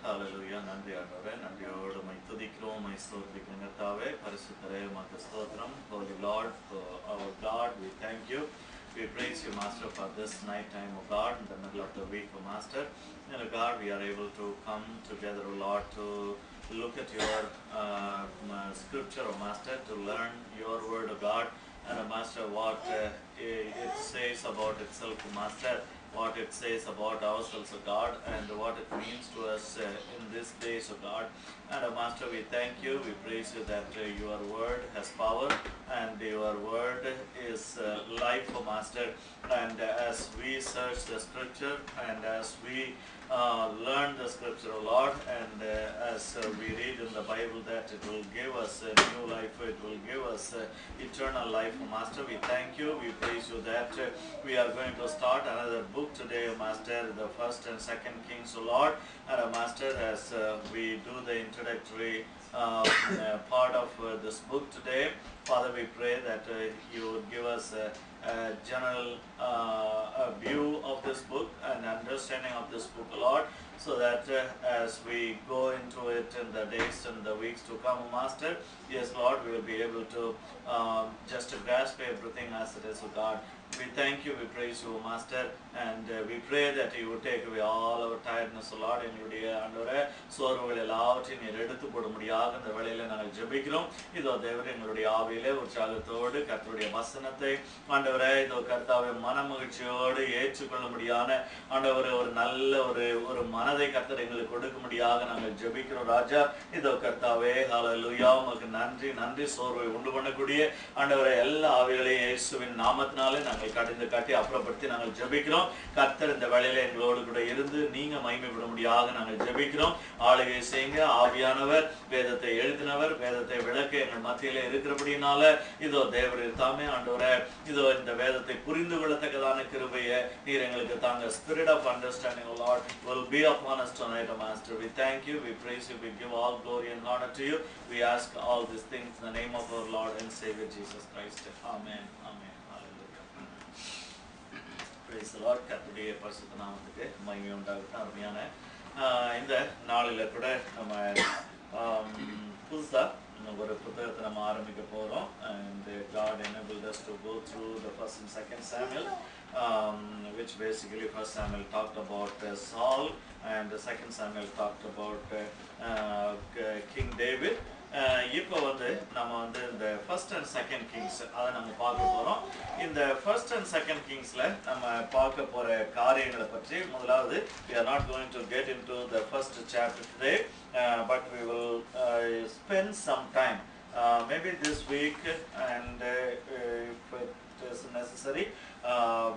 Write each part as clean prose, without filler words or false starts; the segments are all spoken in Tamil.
Hallelujah. நன்றி ஆண்டவரே. நன்றியோடு உம்மை துதிக்கிறோம், உம்மை ஸ்தோத்திரிக்கிறோம் கர்த்தாவே. பரிசுத்தரே உமக்கு ஸ்தோத்திரம். Holy Lord, our God, we thank you. We praise you, Master, for this night time, O God, in the middle of the week, O Master. And God, we are able to come together, O Lord, to look at your scripture, O Master, to learn your word, O God. And Master, what it says about itself, O Master, what it says about ourselves, O God, and what it means to us in these days, O God. And Master, we thank you, we praise you that your word has power and your word is life, O Master. And as we search the scripture and as we learn the scripture, O Lord, and as we read in the Bible that it will give us a new life, it will give us eternal life, O Master. We thank you, we praise you that we are going to start another book today, O Master, the first and second Kings, O Lord. And Master, as we do the introductory part of this book today, Father, we pray that you would give us a general view of this book and understanding of this book, Lord, so that as we go into it in the days and the weeks to come, Master, yes, Lord, we will be able to just grasp everything as it is, O God. We thank you, we praise you, Master, and we pray that you would take away all our tiredness, Lord, எங்களுடைய ஆண்டவரே சோர்வுகள் எல்லாவற்றையும் நீர் எடுத்து போடும்படியாக இந்த வேளையில நாங்கள் ஜெபிக்கிறோம். இதோ தேவரே எங்களுடைய ஆவியிலே உற்சாகத்தோடு கர்த்தருடைய வசனத்தை ஆண்டவரே இதோ கர்த்தாவே மனமகிழ்ச்சியோடு ஏற்றுக்கொள்ளும்படியான ஆண்டவரே ஒரு நல்ல ஒரு மனதை கர்த்தர் எங்களுக்கு கொடுக்கும்படியாக நாங்கள் ஜெபிக்கிறோம் ராஜா. இதோ கர்த்தாவே ஹல்லேலூயா, உமக்கு நன்றி சோர்வை உண்டு பண்ணக்கூடிய ஆண்டவரே எல்லா ஆவிகளையும் இயேசுவின் நாமத்தினாலே நாங்கள் கடிந்து காட்டி அப்புறப்படுத்தி நாங்கள் ஜெபிக்கிறோம். கர்த்தர் இந்த வேளையில எங்களோடு கூட இருந்து நீங்க மகிமைப்படும்படியாக நாங்கள் ஜெபிக்கிறோம். ஆளுகை செய்யுங்க. ஆவியானவர் வேதத்தை எழுதினவர், வேதத்தை விளக்க எங்கள் மத்தியிலே இருக்கிறபடினால இதோ தேவரீர் தாமே ஆண்டவரே இதோ இந்த வேதத்தை புரிந்து கொள்ளத்தக்கதான கிருபையை நீர் எங்களுக்கு தாங்க. Spirit of understanding, O Lord, will be upon us tonight, O Master. We thank you, we praise you, we give all glory and honor to you. We ask all these things in the name of our Lord and Savior Jesus Christ. Amen. Amen. Praise the Lord. கர்த்தருடைய பரிசுத்த நாமத்துக்கு மகிமை உண்டாகட்டும். அருமையான இந்த நாளில் கூட நம்ம புதுசா ஒரு புத்தகத்தை நம்ம ஆரம்பிக்க போறோம். And God enabled us to go through the first and second Samuel, which basically first Samuel talked about Saul and the second Samuel talked about King David. இப்போ நம்ம இந்த ஃபர்ஸ்ட் அண்ட் செகண்ட் கிங்ஸ் அதை நம்ம பார்க்க போகிறோம். இந்த ஃபர்ஸ்ட் அண்ட் செகண்ட் கிங்ஸில் நம்ம பார்க்க போகிற காரியங்களை பற்றி முதலாவது we are not going to get into the first chapter today, but we will spend some time maybe this week and if it is necessary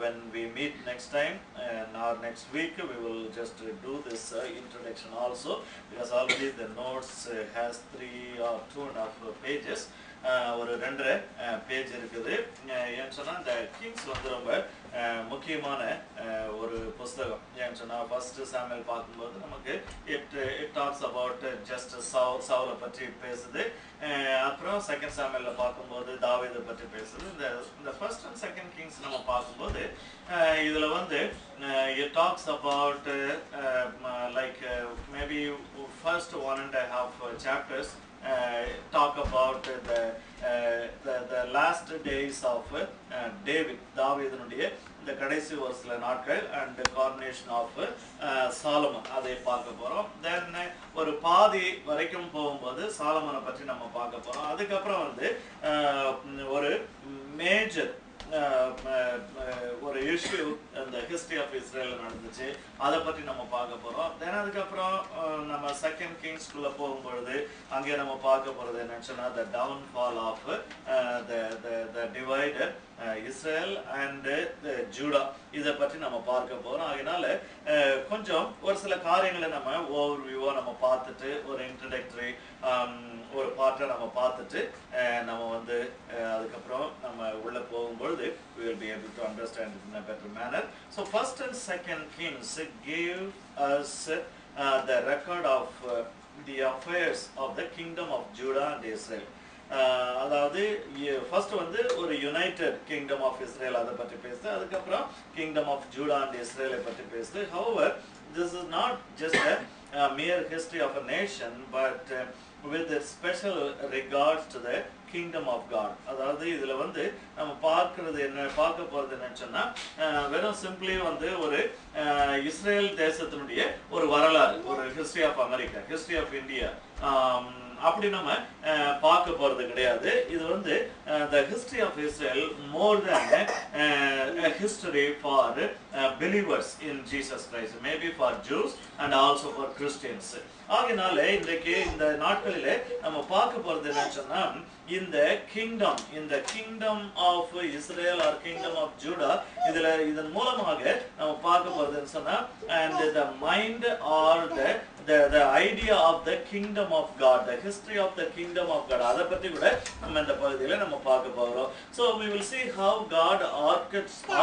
when we meet next time and our next week we will just do this introduction also, because already the notes has 3 or 2.5 pages. ஒரு 2.5 பேஜ் இருக்குது. ஏன்னு சொன்னால் இந்த கிங்ஸ் ரொம்ப முக்கியமான ஒரு புஸ்தகம். ஏன்னு சொன்னால் ஃபர்ஸ்ட் சாமுவேல் பார்க்கும்போது நமக்கு இட் டாக்ஸ் அபவுட் ஜஸ்ட் சவுலை பற்றி பேசுது. அப்புறம் செகண்ட் சாமுவேலில் பார்க்கும்போது தாவீதை பற்றி பேசுது. இந்த ஃபர்ஸ்ட் அண்ட் செகண்ட் கிங்ஸ் நம்ம பார்க்கும்போது இதில் it talks about like maybe first 1.5 chapters talk about the last days of David, தாவீதுனுடைய இந்த கடைசி ஒரு சில நாட்கள் and the coronation of Solomon அதை பார்க்க போறோம். Then ஒரு பாதி வரைக்கும் போகும்போது சாலமனை பற்றி நம்ம பார்க்க போறோம். அதுக்கப்புறம் ஒரு மேஜர் ஒரு இஷ்யூ இந்த ஹிஸ்டரி ஆஃப் இஸ்ரேல் நடந்துச்சு, அதை பற்றி நம்ம பார்க்க போகிறோம். தென் அதுக்கப்புறம் நம்ம செகண்ட் கிங்ஸ்குள்ளே போகும்பொழுது அங்கே நம்ம பார்க்க போகிறது என்னன்னு சொன்னால் the downfall of the divided Israel and Judah, இதை பற்றி நம்ம பார்க்க போகிறோம். அதனால கொஞ்சம் ஒரு சில காரியங்களை நம்ம ஓவர் வியூவாக நம்ம பார்த்துட்டு ஒரு இன்ட்ரடக்டரி ஒரு பார்ட்டை நம்ம பார்த்துட்டு நம்ம அதுக்கப்புறம் நம்ம உள்ளே போகும்பொழுது we will be able to understand it in a better manner. So first and second Kings give us the record of the affairs of the kingdom of Judah and Israel. அதாவது ஃபர்ஸ்ட் ஒரு யுனைடெட் கிங்டம் ஆஃப் இஸ்ரேல் அதை பற்றி பேசுது. அதுக்கப்புறம் கிங்டம் ஆஃப் ஜூடா அண்ட் இஸ்ரேலை பற்றி பேசுது. However this is not just a mere history of a nation, but with a special regards to the kingdom of God. அதாவது இதுல வந்து நம்ம பார்க்க போறது என்னன்னு சொன்னா வெறும் சிம்பிளி வந்து ஒரு இஸ்ரேல் தேசத்தினுடைய ஒரு வரலாறு, ஒரு history of America, history of India அப்படி நம்ம பார்க்க போறது கிடையாது. இது வந்து the history of Israel more than a history for believers in Jesus Christ, maybe for Jews and also for Christians. ஆகையினால இன்றைக்கு இந்த நாட்களிலே நம்ம பார்க்க போறது என்னன்னு சொன்னா இந்த kingdom of Israel or kingdom of Judah இதன் மூலமாக நம்ம பார்க்க போறதுன்னு சொன்னா and the mind or the idea of the kingdom of God, the history of the kingdom of God, அதை பற்றி கூட நம்ம இந்த பகுதியில நம்ம பார்க்க போறோம். So we will see how God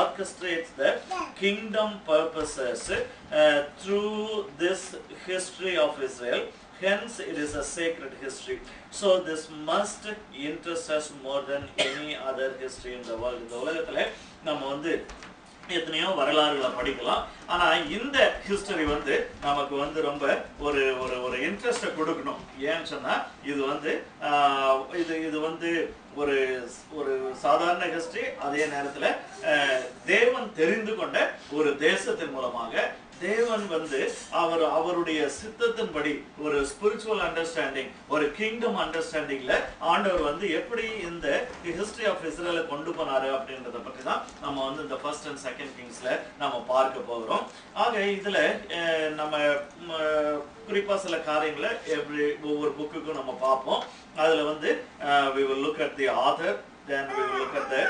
orchestrates the kingdom purposes through this history of Israel. Hence it is a sacred history. So this must interest us more than any other history in the world. இந்த உலகத்துல நம்ம வந்து எத்தனையோ வரலாறுகளை படிக்கலாம், ஆனா இந்த ஹிஸ்டரி வந்து நமக்கு வந்து ரொம்ப ஒரு ஒரு ஒரு இன்ட்ரெஸ்ட்டை கொடுக்கணும். ஏன்னு சொன்னா இது வந்து இது வந்து ஒரு ஒரு சாதாரண ஹிஸ்டரி, அதே நேரத்துல தேவன் தெரிந்து கொண்ட ஒரு தேசத்தின் மூலமாக தேவன் வந்து அவருடைய சித்தத்தின்படி ஒரு ஸ்பிரிச்சுவல் அண்டர்ஸ்டாண்டிங், ஒரு கிங்டம் அண்டர்ஸ்டாண்டிங்ல ஆண்டவர் வந்து எப்படி இந்த ஹிஸ்டரி ஆஃப் இஸ்ரேலை கொண்டு போனாரு அப்படின்றத பற்றி தான் நம்ம வந்து இந்த ஃபர்ஸ்ட் அண்ட் செகண்ட் கிங்ஸ்ல நம்ம பார்க்க போகிறோம். ஆக இதுல நம்ம குறிப்பா சில காரியங்களை ஒவ்வொரு புக்குக்கும் நம்ம பார்ப்போம். அதுல வந்து we will look at the author, then we will look at the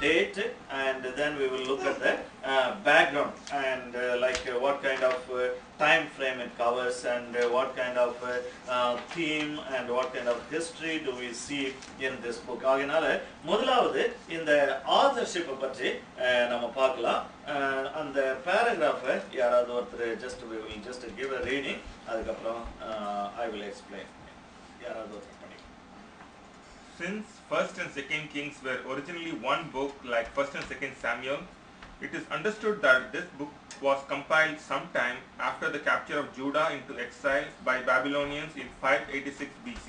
date, and then we will look at the background and what kind of time frame it covers, and what kind of theme and what kind of history do we see in this book. ஆகையினால முதலாவது இந்த ஆதர்ஷிப்பை பற்றி நம்ம பார்க்கலாம். அந்த பேராகிராஃபை யாராவது ஒருத்தர் we will just give a reading, அதுக்கப்புறம் I will explain. யாராவது ஒருத்தர் பண்ணி. Since 1st and 2nd Kings were originally one book like 1st and 2nd Samuel, it is understood that this book was compiled sometime after the capture of Judah into exile by Babylonians in 586 BC.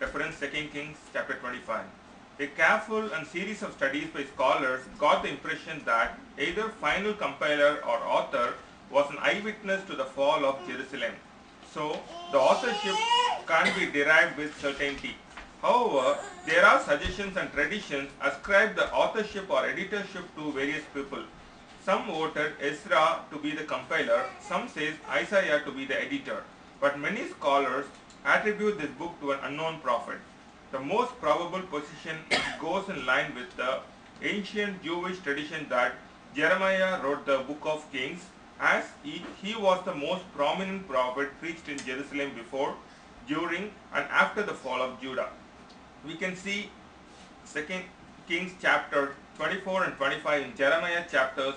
Reference 2nd Kings chapter 25. A careful and series of studies by scholars got the impression that either final compiler or author was an eyewitness to the fall of Jerusalem. So, the authorship can't be derived with certainty. However, there are suggestions and traditions ascribe the authorship or editorship to various people. Some voted Ezra to be the compiler, some says Isaiah to be the editor, but many scholars attribute this book to an unknown prophet. The most probable position goes in line with the ancient Jewish tradition that Jeremiah wrote the book of Kings, as he was the most prominent prophet preached in Jerusalem before, during and after the fall of Judah. We can see 2nd Kings chapter 24 and 25 in Jeremiah chapters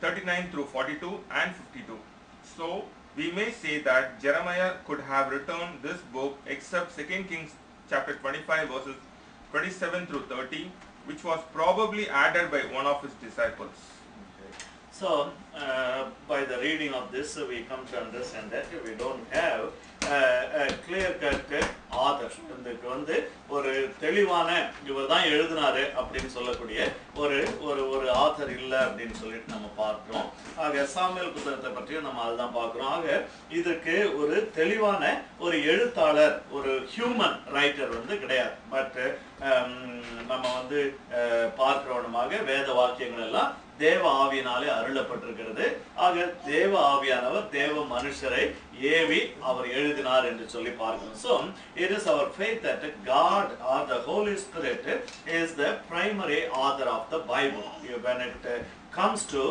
39 through 42 and 52. So we may say that Jeremiah could have written this book except 2nd Kings chapter 25 verses 27 through 30, which was probably added by one of his disciples. Okay. So by the reading of this we come to understand that we don't have a clear cut author. இதுக்கு வந்து ஒரு தெளிவான இவர் தான் எழுதினாரு அப்படின்னு சொல்லக்கூடிய ஒரு ஒரு ஒரு ஆத்தர் இல்லை அப்படின்னு சொல்லிட்டு நம்ம பார்க்கிறோம். ஆக சாமுவேல் புத்தகத்தை பற்றியும் நம்ம அதுதான் பார்க்கிறோம். ஆக இதுக்கு ஒரு தெளிவான ஒரு எழுத்தாளர், ஒரு ஹியூமன் ரைட்டர் வந்து கிடையாது. பட் நம்ம வந்து பார்க்கிறவனமாக வேத வாக்கியங்கள் எல்லாம் தேவ ஆவியினாலே அருளப்பட்டிருக்கிறது. ஆக தேவ ஆவியானவர் தேவ மனுஷரை ஏவி அவர் எழுதினார் என்று சொல்லி பார்க்கிறோம். So it is our faith that God or the Holy Spirit is the primary author of the Bible. When it comes to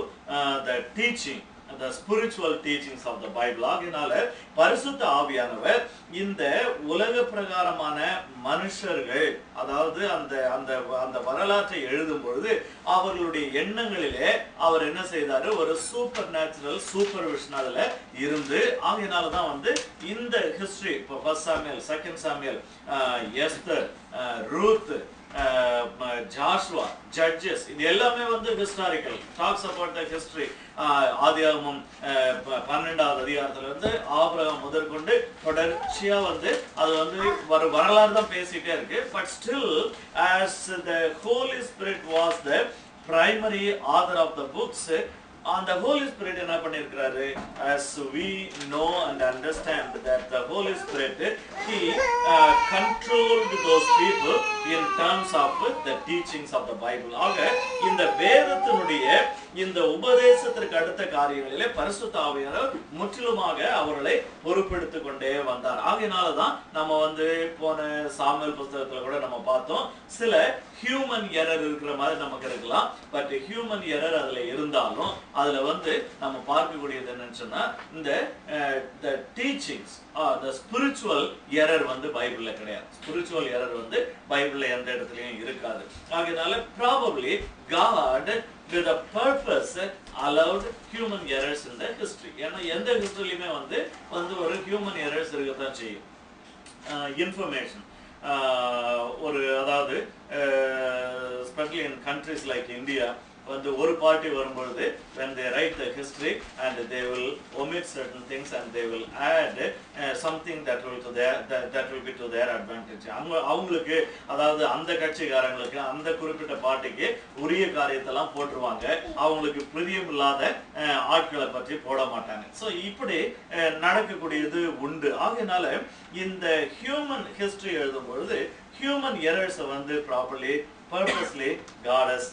the teaching, the spiritual teachings of the Bible, ஆகையினால பரிசுத்த ஆவியானவர் இந்த உலக பிரகாரமான மனுஷர்கள், அதாவது அந்த அந்த அந்த வரலாற்றை எழுதும் பொழுது அவர்களுடைய எண்ணங்களிலே அவர் என்ன செய்தாரு, ஒரு சூப்பர் நேச்சுரல் சூப்பர்விஷன் அதுல இருந்து, ஆகையினால தான் வந்து இந்த ஹிஸ்டரி இப்போ 1st Samuel, 2nd Samuel, Esther, Ruth, Joshua, judges, இது எல்லாமே வந்து historical, talks about the history. ஆதியாகமம் 12வது அதிகாரத்துல வந்து ஆபிரகாம் முதற்கொண்டு தொடர்ச்சியா வந்து அது வந்து வரலாறு தான் பேசிட்டே இருக்கு. But still as the Holy Spirit was the primary author of the books, and the Holy Spirit என்ன பண்ணிருக்காரு, as we know and understand that the Holy Spirit he controlled those people in terms of the teachings of the Bible. ஆக இந்த வேதத்தினுடைய இந்த உபதேசத்திற்கு அடுத்த காரியங்களிலே பரிசுத்த ஆவியானவர் முற்றிலுமாக அவர்களை பொறுப்பெடுத்துக் கொண்டே வந்தார். ஆகையினாலதான் நம்ம வந்து போன சாமுவேல் புத்தகத்துல கூட நம்ம பார்த்தோம், சில ஹியூமன் எரர் இருக்கிற மாதிரி நமக்கு இருக்கலாம். பட் ஹியூமன் எரர் அதுல இருந்தாலும் அதுல வந்து நம்ம பார்க்கக்கூடியது என்னன்னு சொன்னா, இந்த டீச்சிங்ஸ், the spiritual error வந்து பைபிள்ல கிடையாது. ஸ்பிரிச்சுவல் எரர் வந்து பைபிள்ல எந்த இடத்துலயும் இருக்காது. ஆகையினால probably God with a purpose allowed human errors in the history. ஏன்னா எந்த ஹிஸ்டரியிலுமே வந்து ஒரு ஹியூமன் எரர்ஸ் இருக்கத்தான் செய்யும். இன்ஃபர்மேஷன் ஒரு அதாவது especially in countries like India, வந்து ஒரு பார்ட்டி வரும்பொழுது when they write the history and they will omit certain things and they will add something that will be to their advantage. அவங்களுக்கு அதாவது அந்த கட்சிக்காரங்களுக்கு அந்த குறிப்பிட்ட பார்ட்டிக்கு உரிய காரியத்தெல்லாம் போட்டுருவாங்க, அவங்களுக்கு பிரியமில்லாத ஆட்களை பற்றி போட மாட்டாங்க. ஸோ இப்படி நடக்கக்கூடியது உண்டு. ஆகையினால இந்த ஹியூமன் ஹிஸ்டரி எழுதும் பொழுது ஹியூமன் எரர்ஸை வந்து properly purposely God has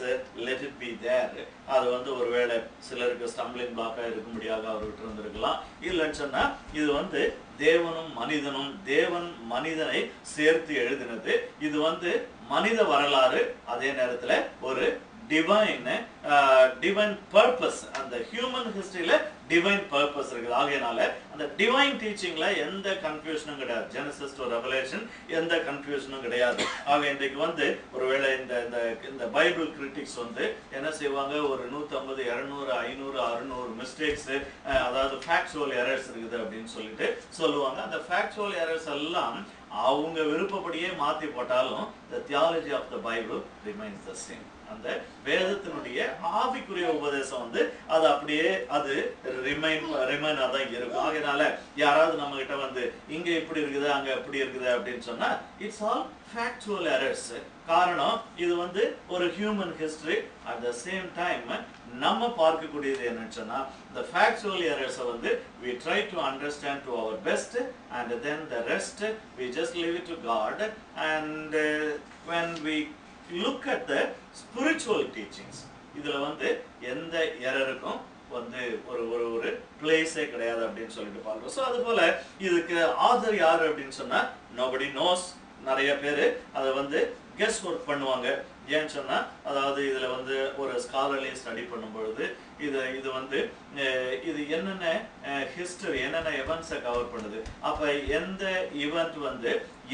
let it be there. அது வந்து ஒருவேளை சிலருக்கு ஸ்டம்பிளிங் பிளாக்கா இருக்கும்படியாக அவர் விட்டு இருந்திருக்கலாம். இல்லைன்னு சொன்னா இது வந்து தேவனும் மனிதனும், தேவன் மனிதனை சேர்த்து எழுதினது. இது வந்து மனித வரலாறு, அதே நேரத்துல ஒரு டிவைன் பர்பஸ். அந்த ஹியூமன் ஹிஸ்டரியில டிவைன் பர்பஸ் இருக்குது. ஆகையினால அந்த டிவைன் டீச்சிங்ல எந்த கன்ஃபியூஷனும் கிடையாது. ஜெனசிஸ் டு ரெவலேஷன் எந்த கன்ஃபியூஷனும் கிடையாது. ஆக இன்றைக்கு வந்து ஒருவேளை இந்த பைபிள் கிரிட்டிக்ஸ் வந்து என்ன செய்வாங்க, ஒரு 150, 200, 500, 600 மிஸ்டேக்ஸ், அதாவது ஃபேக்சுவல் எரர்ஸ் இருக்குது அப்படின்னு சொல்லிட்டு சொல்லுவாங்க. அந்த ஃபேக்சுவல் எரர்ஸ் எல்லாம் அவங்க விருப்பப்படியே மாத்தி போட்டாலும் the theology of the Bible remains the same. அந்த வேதத்தினுடைய ஆவிக்குரிய உபதேசம் வந்து அது அப்படியே அது ரிமைனா தான் இருக்கும். ஆகையினால யாராவது நம்ம கிட்ட வந்து இங்க இப்படி இருக்குது அங்க இப்படி இருக்குது அப்படின்னு சொன்னா இட்ஸ் ஆல் ஃபேக்சுவல் எரர்ஸ். காரணம் இது வந்து ஒரு human history. At the same time நம்ம பார்க்கக்கூடியது என்னன்னு சொன்னா, the factual errors வந்து we try to understand to our best and then the rest we just leave it to God. And when we look at the spiritual teachings, இதுல வந்து எந்த எரருக்கும் வந்து ஒரு பிளேஸே கிடையாது அப்படின்னு சொல்லிட்டு பார்க்கிறோம். ஸோ அது போல இதுக்கு ஆதர் யாரு அப்படின்னு சொன்னா nobody knows. நிறைய பேரு அதை வந்து கெஸ் ஒர்க் பண்ணுவாங்க. ஏன்னு சொன்னா அதாவது இதுல வந்து ஒரு ஸ்காலர்லி ஸ்டடி பண்ணும் பொழுது இது வந்து இது என்னென்ன ஹிஸ்டரி, என்னென்ன எவெண்ட்ஸை கவர் பண்ணுது, அப்ப எந்த ஈவெண்ட் வந்து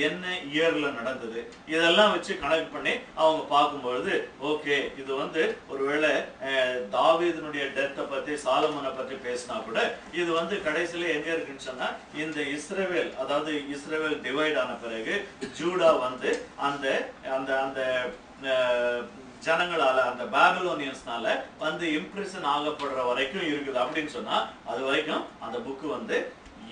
என்ன இயர்ல நடந்தது, இதெல்லாம் வச்சு கனெக்ட் பண்ணி அவங்க பார்க்கும்பொழுது ஓகே இது வந்து ஒருவேளை தாவீதுனுடைய டெத்தை பத்தி சாலமோனை பற்றி பேசினா கூட இது வந்து கடைசியில எங்க இருக்குன்னு சொன்னா இந்த இஸ்ரவேல், அதாவது இஸ்ரவேல் டிவைட் ஆன பிறகு ஜூடா வந்து அந்த அந்த அந்த ஜனங்களால, அந்த பாபிலோனியன்ஸ்னால வந்து இம்ப்ரெஷன் ஆகப்படுற வரைக்கும் இருக்குது அப்படின்னு சொன்னா அது வரைக்கும் அந்த புக்கு வந்து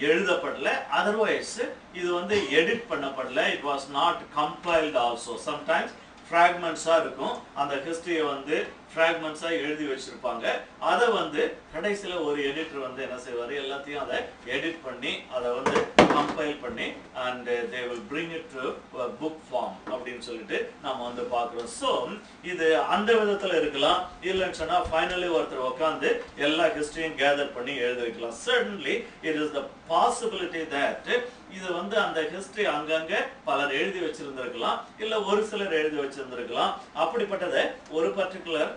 எழுதப்படல. அதர்வைஸ் இது வந்து எடிட் பண்ணப்படல. It was not compiled also. Sometimes ஃப்ராக்மெண்ட்ஸா இருக்கும். அந்த ஹிஸ்டரியை வந்து ஃப்ராக்மெண்ட்ஸா எழுதி வச்சிருப்பாங்க. அதை வந்து கடைசியில ஒரு எடிட்டர் வந்து என்ன செய்வாரு, எல்லாத்தையும் அதை எடிட் பண்ணி அதை வந்து கம்பைல் பண்ணி and they will bring it to a book form அப்படின்னு சொல்லிட்டு நம்ம வந்து பார்க்கிறோம். ஸோ இது அந்த விதத்துல இருக்கலாம். இல்லைன்னு சொன்னா ஃபைனலி ஒருத்தர் உட்காந்து எல்லா ஹிஸ்டரியும் கேதர் பண்ணி எழுதி வைக்கலாம். Certainly it is the possibility that இது வந்து அந்த ஹிஸ்டரி அங்கங்க பலர் எழுதி வச்சிருந்திருக்கலாம், இல்ல ஒரு சிலர் எழுதி வச்சிருந்திருக்கலாம். அப்படிப்பட்டதை ஒரு பர்டிகுலர்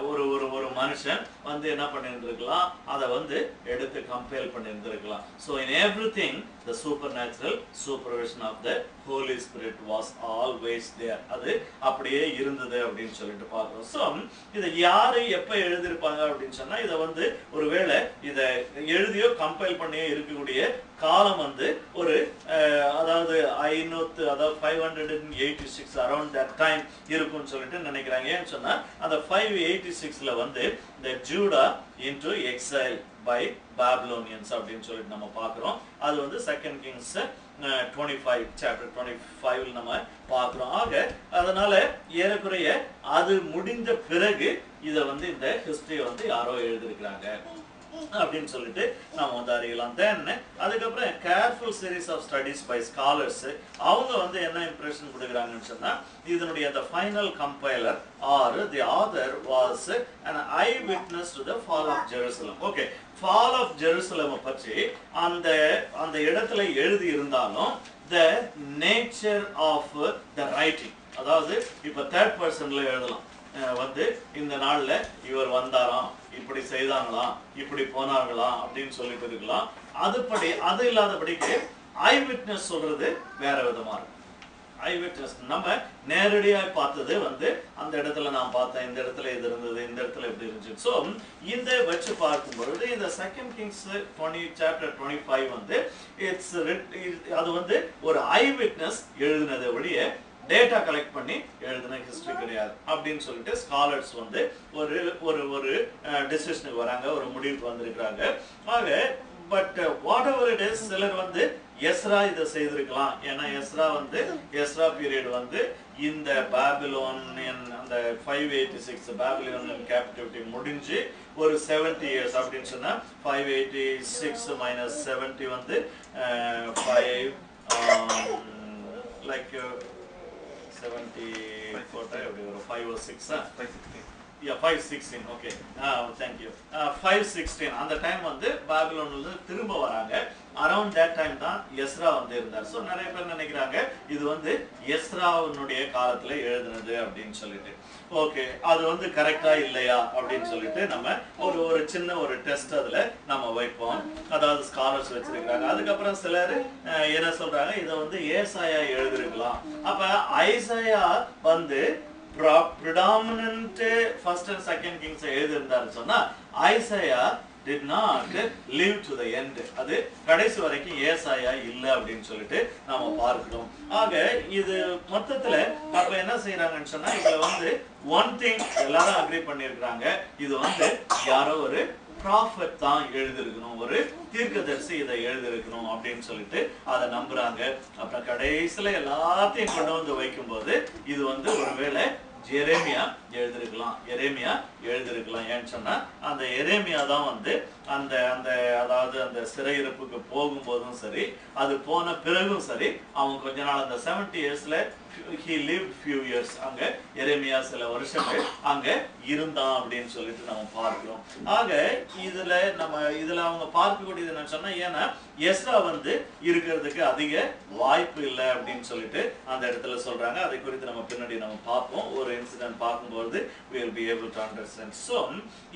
ஒரு மனுஷன் வந்து என்ன பண்ணிருந்திருக்கலாம், அதை வந்து எடுத்து compare பண்ணிருந்திருக்கலாம். So in everything the supernatural supervision of the Holy Spirit was always there. அது அப்படியே இருந்தது அப்படின்னு சொல்லிட்டு பார்க்கிறோம். ஸோ இதை யாரு எப்ப எழுதியிருப்பாங்க அப்படின்னு சொன்னா, இதை வந்து ஒருவேளை இதை எழுதியோ கம்பைல் பண்ணியோ இருக்கக்கூடிய காலம் வந்து ஒரு அதாவது 586 அரௌண்ட் தட் டைம் இருக்கும்னு சொல்லிட்டு நினைக்கிறாங்க. ஏன்னு சொன்னா அந்த 586ல வந்து the Judah into exile by Babylonians அப்படின்னு சொல்லிட்டு நம்ம பார்க்கிறோம். அது வந்து 2 Kings 25 chapter 25 நம்ம பார்க்கிறோம். ஆக அதனால ஏறக்குறைய அது முடிந்த பிறகு இதை வந்து இந்த ஹிஸ்டரி வந்து யாரோ எழுதியிருக்கிறாங்க அப்படின்னு சொல்லிட்டு நாம வந்து அறியலாம். தென் அதுக்கப்புறம் careful series of studies by scholars அவங்க வந்து என்ன இம்ப்ரெஷன் கொடுக்குறாங்கன்னு சொன்னா, இதனுடைய the final compiler or the author was an eyewitness to the fall of Jerusalem. Okay, fall of Jerusalem பற்றி அந்த இடத்துல எழுதி இருந்தாலும் the nature of the writing, அதாவது இப்ப தேர்ட் பர்சன்ல எழுதலாம். வந்து இந்த நாள்ல இவர் வந்தாராம், இப்படி செய்தாங்களாம், இப்படி போனாங்களாம் அப்படின்னு சொல்லிட்டு இருக்கலாம். அது இல்லாதபடிக்கு ஐ விட்னஸ் சொல்றது வேற விதமா இருக்கும். ஐ விட்னஸ் நம்ம நேரடியா பார்த்தது வந்து அந்த இடத்துல நான் பார்த்தேன், இந்த இடத்துல இது இருந்தது, இந்த இடத்துல எப்படி இருந்துச்சு. ஸோ இந்த வச்சு பார்க்கும் பொழுது இந்த 2 Kings 20 chapter 25 வந்து அது வந்து ஒரு ஐ விட்னஸ் எழுதினதை ஒழிய டேட்டா கலெக்ட் பண்ணி எழுதின ஹிஸ்டரி கிடையாது அப்படின்னு சொல்லிட்டு ஸ்காலர்ஸ் வந்து ஒரு டிசிஷனுக்கு வராங்க, ஒரு முடிவுக்கு வந்திருக்கிறாங்க. ஆக but what ever it is, சிலர் வந்து எஸ்ரா இதை செய்திருக்கலாம். ஏன்னா எஸ்ரா பீரியட் வந்து இந்த பாபிலோனியன் அந்த 586 பாபிலோனியன் கேப்டிவிட்டி முடிஞ்சு ஒரு 70 இயர்ஸ் அப்படின்னு சொன்னா 586 minus 70 வந்து 5 like 74 எப்படி வரும் 5 or 6 516. Yeah, 516. Okay. Thank you. 516 அந்த டைம் வந்து பாபிலோன்ல திரும்ப வராங்க. அரௌண்ட் that டைம் தான் எஸ்ரா வந்து இருந்தார். ஸோ நிறைய பேர் நினைக்கிறாங்க இது வந்து எஸ்ராவுடைய காலத்துல எழுதுனது அப்படின்னு சொல்லிட்டு. ஓகே, அது வந்து கரெக்டா இல்லையா அப்படின்னு சொல்லிட்டு நம்ம ஒரு சின்ன ஒரு டெஸ்ட் அதுல நம்ம வைப்போம். அதாவது ஸ்காலர்ஸ் வச்சிருக்கிறாங்க. அதுக்கப்புறம் சிலர் என்ன சொல்றாங்க, இதை வந்து ஏசாயா எழுதிருக்கலாம். அப்ப ஐசாயா வந்து predominant first and second Kings எழுதிருந்தாரு சொன்னா, Isaiah did not live to the end. அது கடைசி வரைக்கும் ஏசாயா இல்ல அப்படின்னு சொல்லிட்டு நாம பார்க்கிறோம். ஆக இது மொத்தத்துல அப்ப என்ன செய்யறாங்கன்னு சொன்னா, இதுல வந்து one thing எல்லாரும் அக்ரி பண்ணிருக்காங்க, இது வந்து யாரோ ஒரு ப்ராஃபட் தான் எழுதிருக்கணும், ஒரு தீர்க்கதரிசி இதை எழுதிருக்கணும் அப்படின்னு சொல்லிட்டு அதை நம்புறாங்க. அப்புறம் கடைசியில எல்லாத்தையும் கொண்டு வந்து வைக்கும் போது இது வந்து ஒருவேளை எரேமியா எழுதிருக்கலாம். ஏன்னு சொன்னா அந்த எரேமியா தான் வந்து அந்த அதாவது அந்த சிறையிருப்புக்கு போகும்போதும் சரி, அது போன பிறகும் சரி, அவன் கொஞ்ச நாள் அந்த 70 இயர்ஸ்ல he lived few years அங்க எரேமியா சில வருஷங்கள் அங்க இருந்தான் அப்படின்னு சொல்லிட்டு நம்ம பார்க்கிறோம். ஆக இதுல அவங்க பார்க்கக்கூடியது என்ன சொன்னா, ஏன்னா எஸ்ரா வந்து இருக்கிறதுக்கு அதிக வாய்ப்பு இல்லை அப்படின்னு சொல்லிட்டு அந்த இடத்துல சொல்றாங்க. அதை குறித்து நம்ம பின்னாடி நம்ம பார்ப்போம். ஒரு இன்சிடென்ட் பார்க்கும்போது we will be able to understand. So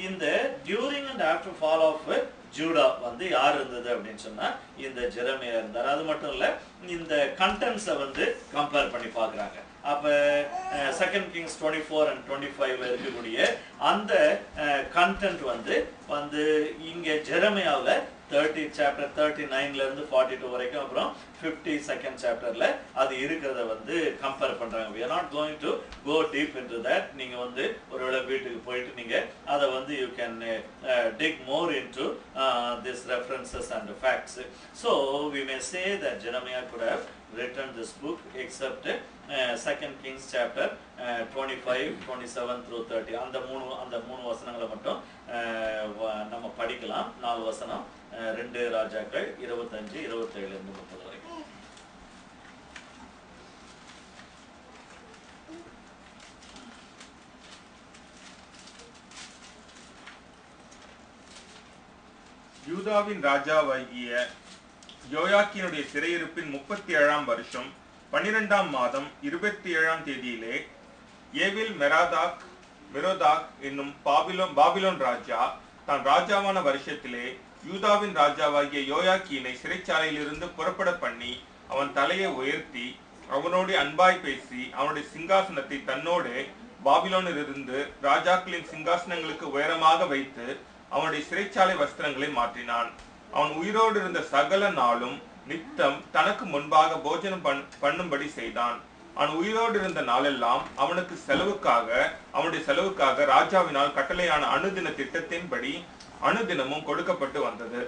இந்த during and after fall of Judah வந்து யார் இருந்தது அப்படின்னு சொன்னா இந்த ஜெரமியா இருந்தார். அது மட்டும் இல்ல, இந்த கண்டென்ட்ஸை வந்து கம்பேர் பண்ணி பார்க்குறாங்க. அப்ப 2 Kings 24 and 25 இருக்கக்கூடிய அந்த கண்டென்ட் வந்து இங்க ஜெரமியாவுல 30 chapter 39ல இருந்து 42 வரைக்கும், அப்புறம் 52nd chapterல அது இருக்கிறத வந்து கம்பேர் பண்றாங்க. we are not going to go deep into that. நீங்க வந்து ஒருவேளை வீட்டுக்கு போயிட்டு நீங்க அதை வந்து you can dig more into these references and facts. So we may say that Jeremiah could have written this book except 2 Kings chapter 25, 27 through 30. அந்த மூணு வசனங்களை மட்டும் நம்ம படிக்கலாம். 4 வசனம் 2 ராஜாக்கள் 25, 27 இருந்து 30 வரைக்கும். யூதாவின் ராஜாவாகிய யோயாக்கீனுடைய சிறையிருப்பின் 37ஆம் வருஷம் 12ஆம் மாதம் 27ஆம் தேதியிலே ஏவில் மெரோதாக் என்னும் பாபிலோன் ராஜா தான் ராஜாவான வருஷத்திலே யூதாவின் ராஜாவாகிய யோயாக்கீனை சிறைச்சாலையிலிருந்து புறப்பட பண்ணி அவன் தலையை உயர்த்தி அவனோடு அன்பாய் பேசி அவனுடைய சிங்காசனத்தை தன்னோடு பாபிலோனிலிருந்து ராஜாக்களின் சிங்காசனங்களுக்கு உயரமாக வைத்து அவனுடைய சிறைச்சாலை வஸ்திரங்களை மாற்றினான். அவன் உயிரோடு இருந்த சகல நாளும் நித்தம் தனக்கு முன்பாக போஜனம் பண்ணும்படி செய்தான். அவன் உயிரோடு இருந்த நாளெல்லாம் அவனுடைய செலவுக்காக ராஜாவினால் கட்டளையான அனுதின திட்டத்தின்படி அனுதினமும் கொடுக்கப்பட்டு வந்தது.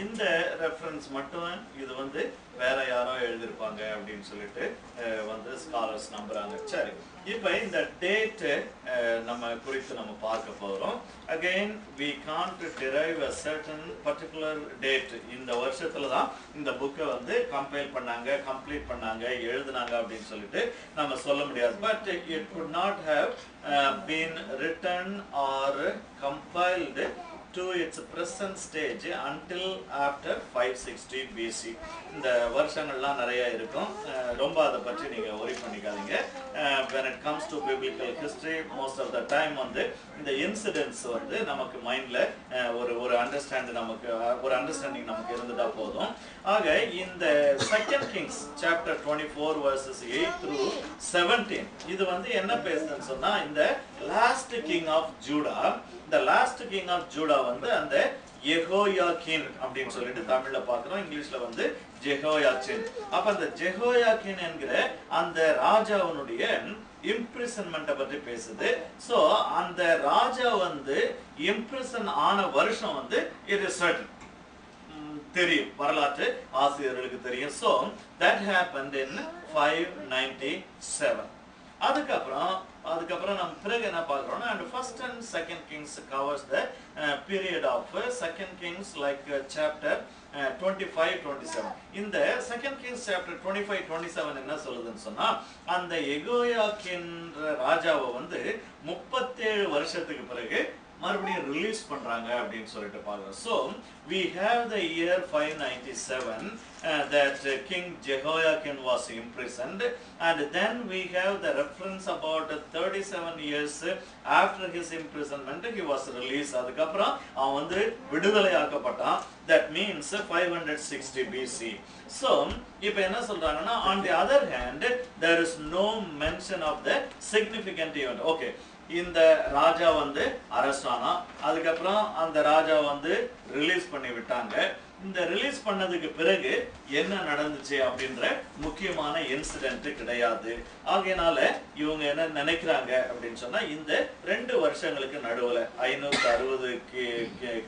இந்த ரெஃபரன்ஸ் மட்டும் இது வந்து வேற யாரோ எழுதியிருப்பாங்க அப்படின்னு சொல்லிட்டு வந்து ஸ்காலர்ஸ் நம்புறாங்க. சரி, இப்போ இந்த டேட் நம்ம குறித்து நம்ம பார்க்க போறோம். Again we can't derive a certain particular date. இந்த வருஷத்துல தான் இந்த புக்கை வந்து கம்பைல் பண்ணாங்க, கம்ப்ளீட் பண்ணாங்க, எழுதுனாங்க அப்படின்னு சொல்லிட்டு நம்ம சொல்ல முடியாது. But it could not have been written or compiled to its present stage until after 560 BC. இந்த வருஷங்கள்லாம் நிறைய இருக்கும், ரொம்ப அதை பற்றி நீங்க worry பண்ணிக்காதீங்க. When it comes to biblical history, most of the time வந்து இந்த இன்சிடென்ட்ஸ் வந்து நமக்கு மைண்ட்ல ஒரு அண்டர்ஸ்டாண்டிங் நமக்கு இருந்துட்டா போதும். ஆக இந்த 2 Kings chapter 24 verses 8 through 17 இது வந்து என்ன பேசுதுன்னு சொன்னா, இந்த last king of Judah, the last king of Judah வந்து அந்த யெகோயாக்கின் அப்படின்னு சொல்லிட்டு தமிழ்ல பார்க்கிறோம், இங்கிலீஷ்ல வந்து ஜெகோயாச்சின். அப்ப அந்த ஜெகோயாக்கின் என்கிற அந்த ராஜாவினுடைய இம்ப்ரிசன்மெண்ட்டை பற்றி பேசுது. சோ அந்த ராஜா வந்து இம்ப்ரிசன் ஆன வருஷம் வந்து it is certain, தெரியும், வரலாற்று ஆசிரியர்களுக்கு தெரியும். So that happened in 597. அதுக்கப்புறம் நம்ம பிறகு என்ன பார்க்கிறோம்னா, and first and second kings covers the period of second kings like chapter 25-27. இந்த second kings chapter 25-27 என்ன சொல்லுதுன்னு சொன்னா, அந்த யெகோயாக்கின் ராஜாவை வந்து 37 வருஷத்துக்கு பிறகு மறுபடியும் ரிலீஸ் பண்றாங்க அப்படின்னு சொல்லிட்டு பார்க்கிறோம். So we have the year 597 that King Jehoiakim was imprisoned, and then we have the reference about 37 years after his imprisonment he was released. அதுக்கப்புறம் அவன் வந்து விடுதலை ஆக்கப்பட்டான். That means 560 BC. So இப்போ என்ன சொல்றாங்கன்னா, on the other hand there is no mention of the significant event. Okay, இந்த ராஜா வந்து அரெஸ்ட் ஆனா, அதுக்கப்புறம் அந்த ராஜா வந்து ரிலீஸ் பண்ணி விட்டாங்க. இந்த ரிலீஸ் பண்ணதுக்கு பிறகு என்ன நடந்துச்சு அப்படின்ற முக்கியமான இன்சிடென்ட் கிடையாது. ஆகையினால இவங்க என்ன நினைக்கிறாங்க அப்படின்னு சொன்னா, இந்த 2 வருஷங்களுக்கு நடுவுல 560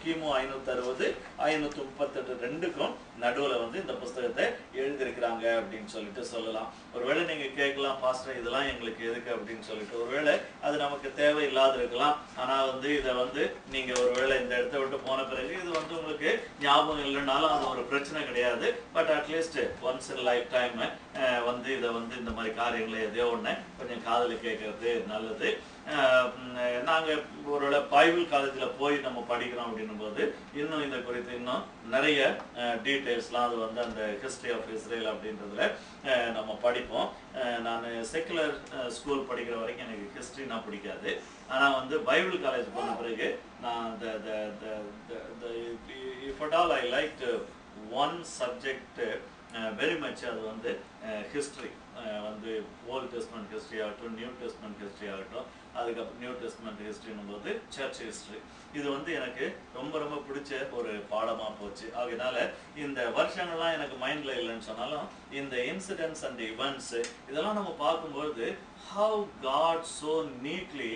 கிமு 560 538 ரெண்டுக்கும் நடுவுல வந்து இந்த புஸ்தகத்தை எழுதியிருக்கிறாங்க அப்படின்னு சொல்லிட்டு சொல்லலாம். ஒருவேளை நீங்க கேட்கலாம், பாஸ்டர் இதெல்லாம் எங்களுக்கு எதுக்கு அப்படின்னு சொல்லிட்டு. ஒருவேளை அது நமக்கு தேவையில்லாத இருக்கலாம். ஆனா வந்து இதை வந்து நீங்க ஒருவேளை இந்த இடத்த விட்டு போன பிறகு இது வந்து உங்களுக்கு ஞாபகம் இல்லைனாலும் அது ஒரு பிரச்சனை கிடையாது. But at least once in life time வந்து இதை வந்து இந்த மாதிரி காரியங்களை எதையோ ஒன்று கொஞ்சம் காதில் கேட்கறது நல்லது. நாங்கள் ஒருவேளை பைபிள் காலேஜில் போய் நம்ம படிக்கிறோம் அப்படின்னும் போது இன்னும் இந்த குறித்து இன்னும் நிறைய டீட்டெயில்ஸ்லாம் அது வந்து அந்த ஹிஸ்ட்ரி ஆஃப் இஸ்ரேல் அப்படின்றதுல நம்ம படிப்போம். நான் செக்குலர் ஸ்கூல் படிக்கிற வரைக்கும் எனக்கு ஹிஸ்ட்ரினா பிடிக்காது. ஆனால் வந்து பைபிள் காலேஜ் போன பிறகு நான் if at all I like one subject very much, அது வந்து ஹிஸ்ட்ரி. வந்து ஓல்ட் டெஸ்ட்மெண்ட் ஹிஸ்ட்ரி ஆகட்டும், நியூ டெஸ்ட்மெண்ட் ஹிஸ்ட்ரி ஆகட்டும், அதுக்கப்புறம் நியூ டெஸ்ட்மெண்ட் ஹிஸ்ட்ரின்னும் போது சர்ச் ஹிஸ்ட்ரி, இது வந்து எனக்கு ரொம்ப ரொம்ப பிடிச்ச ஒரு பாடமாக போச்சு. அதனால இந்த வருஷங்கள்லாம் எனக்கு மைண்டில் இல்லைன்னு சொன்னாலும் இந்த இன்சிடென்ட்ஸ் அண்ட் இவெண்ட்ஸு இதெல்லாம் நம்ம பார்க்கும்போது how God so neatly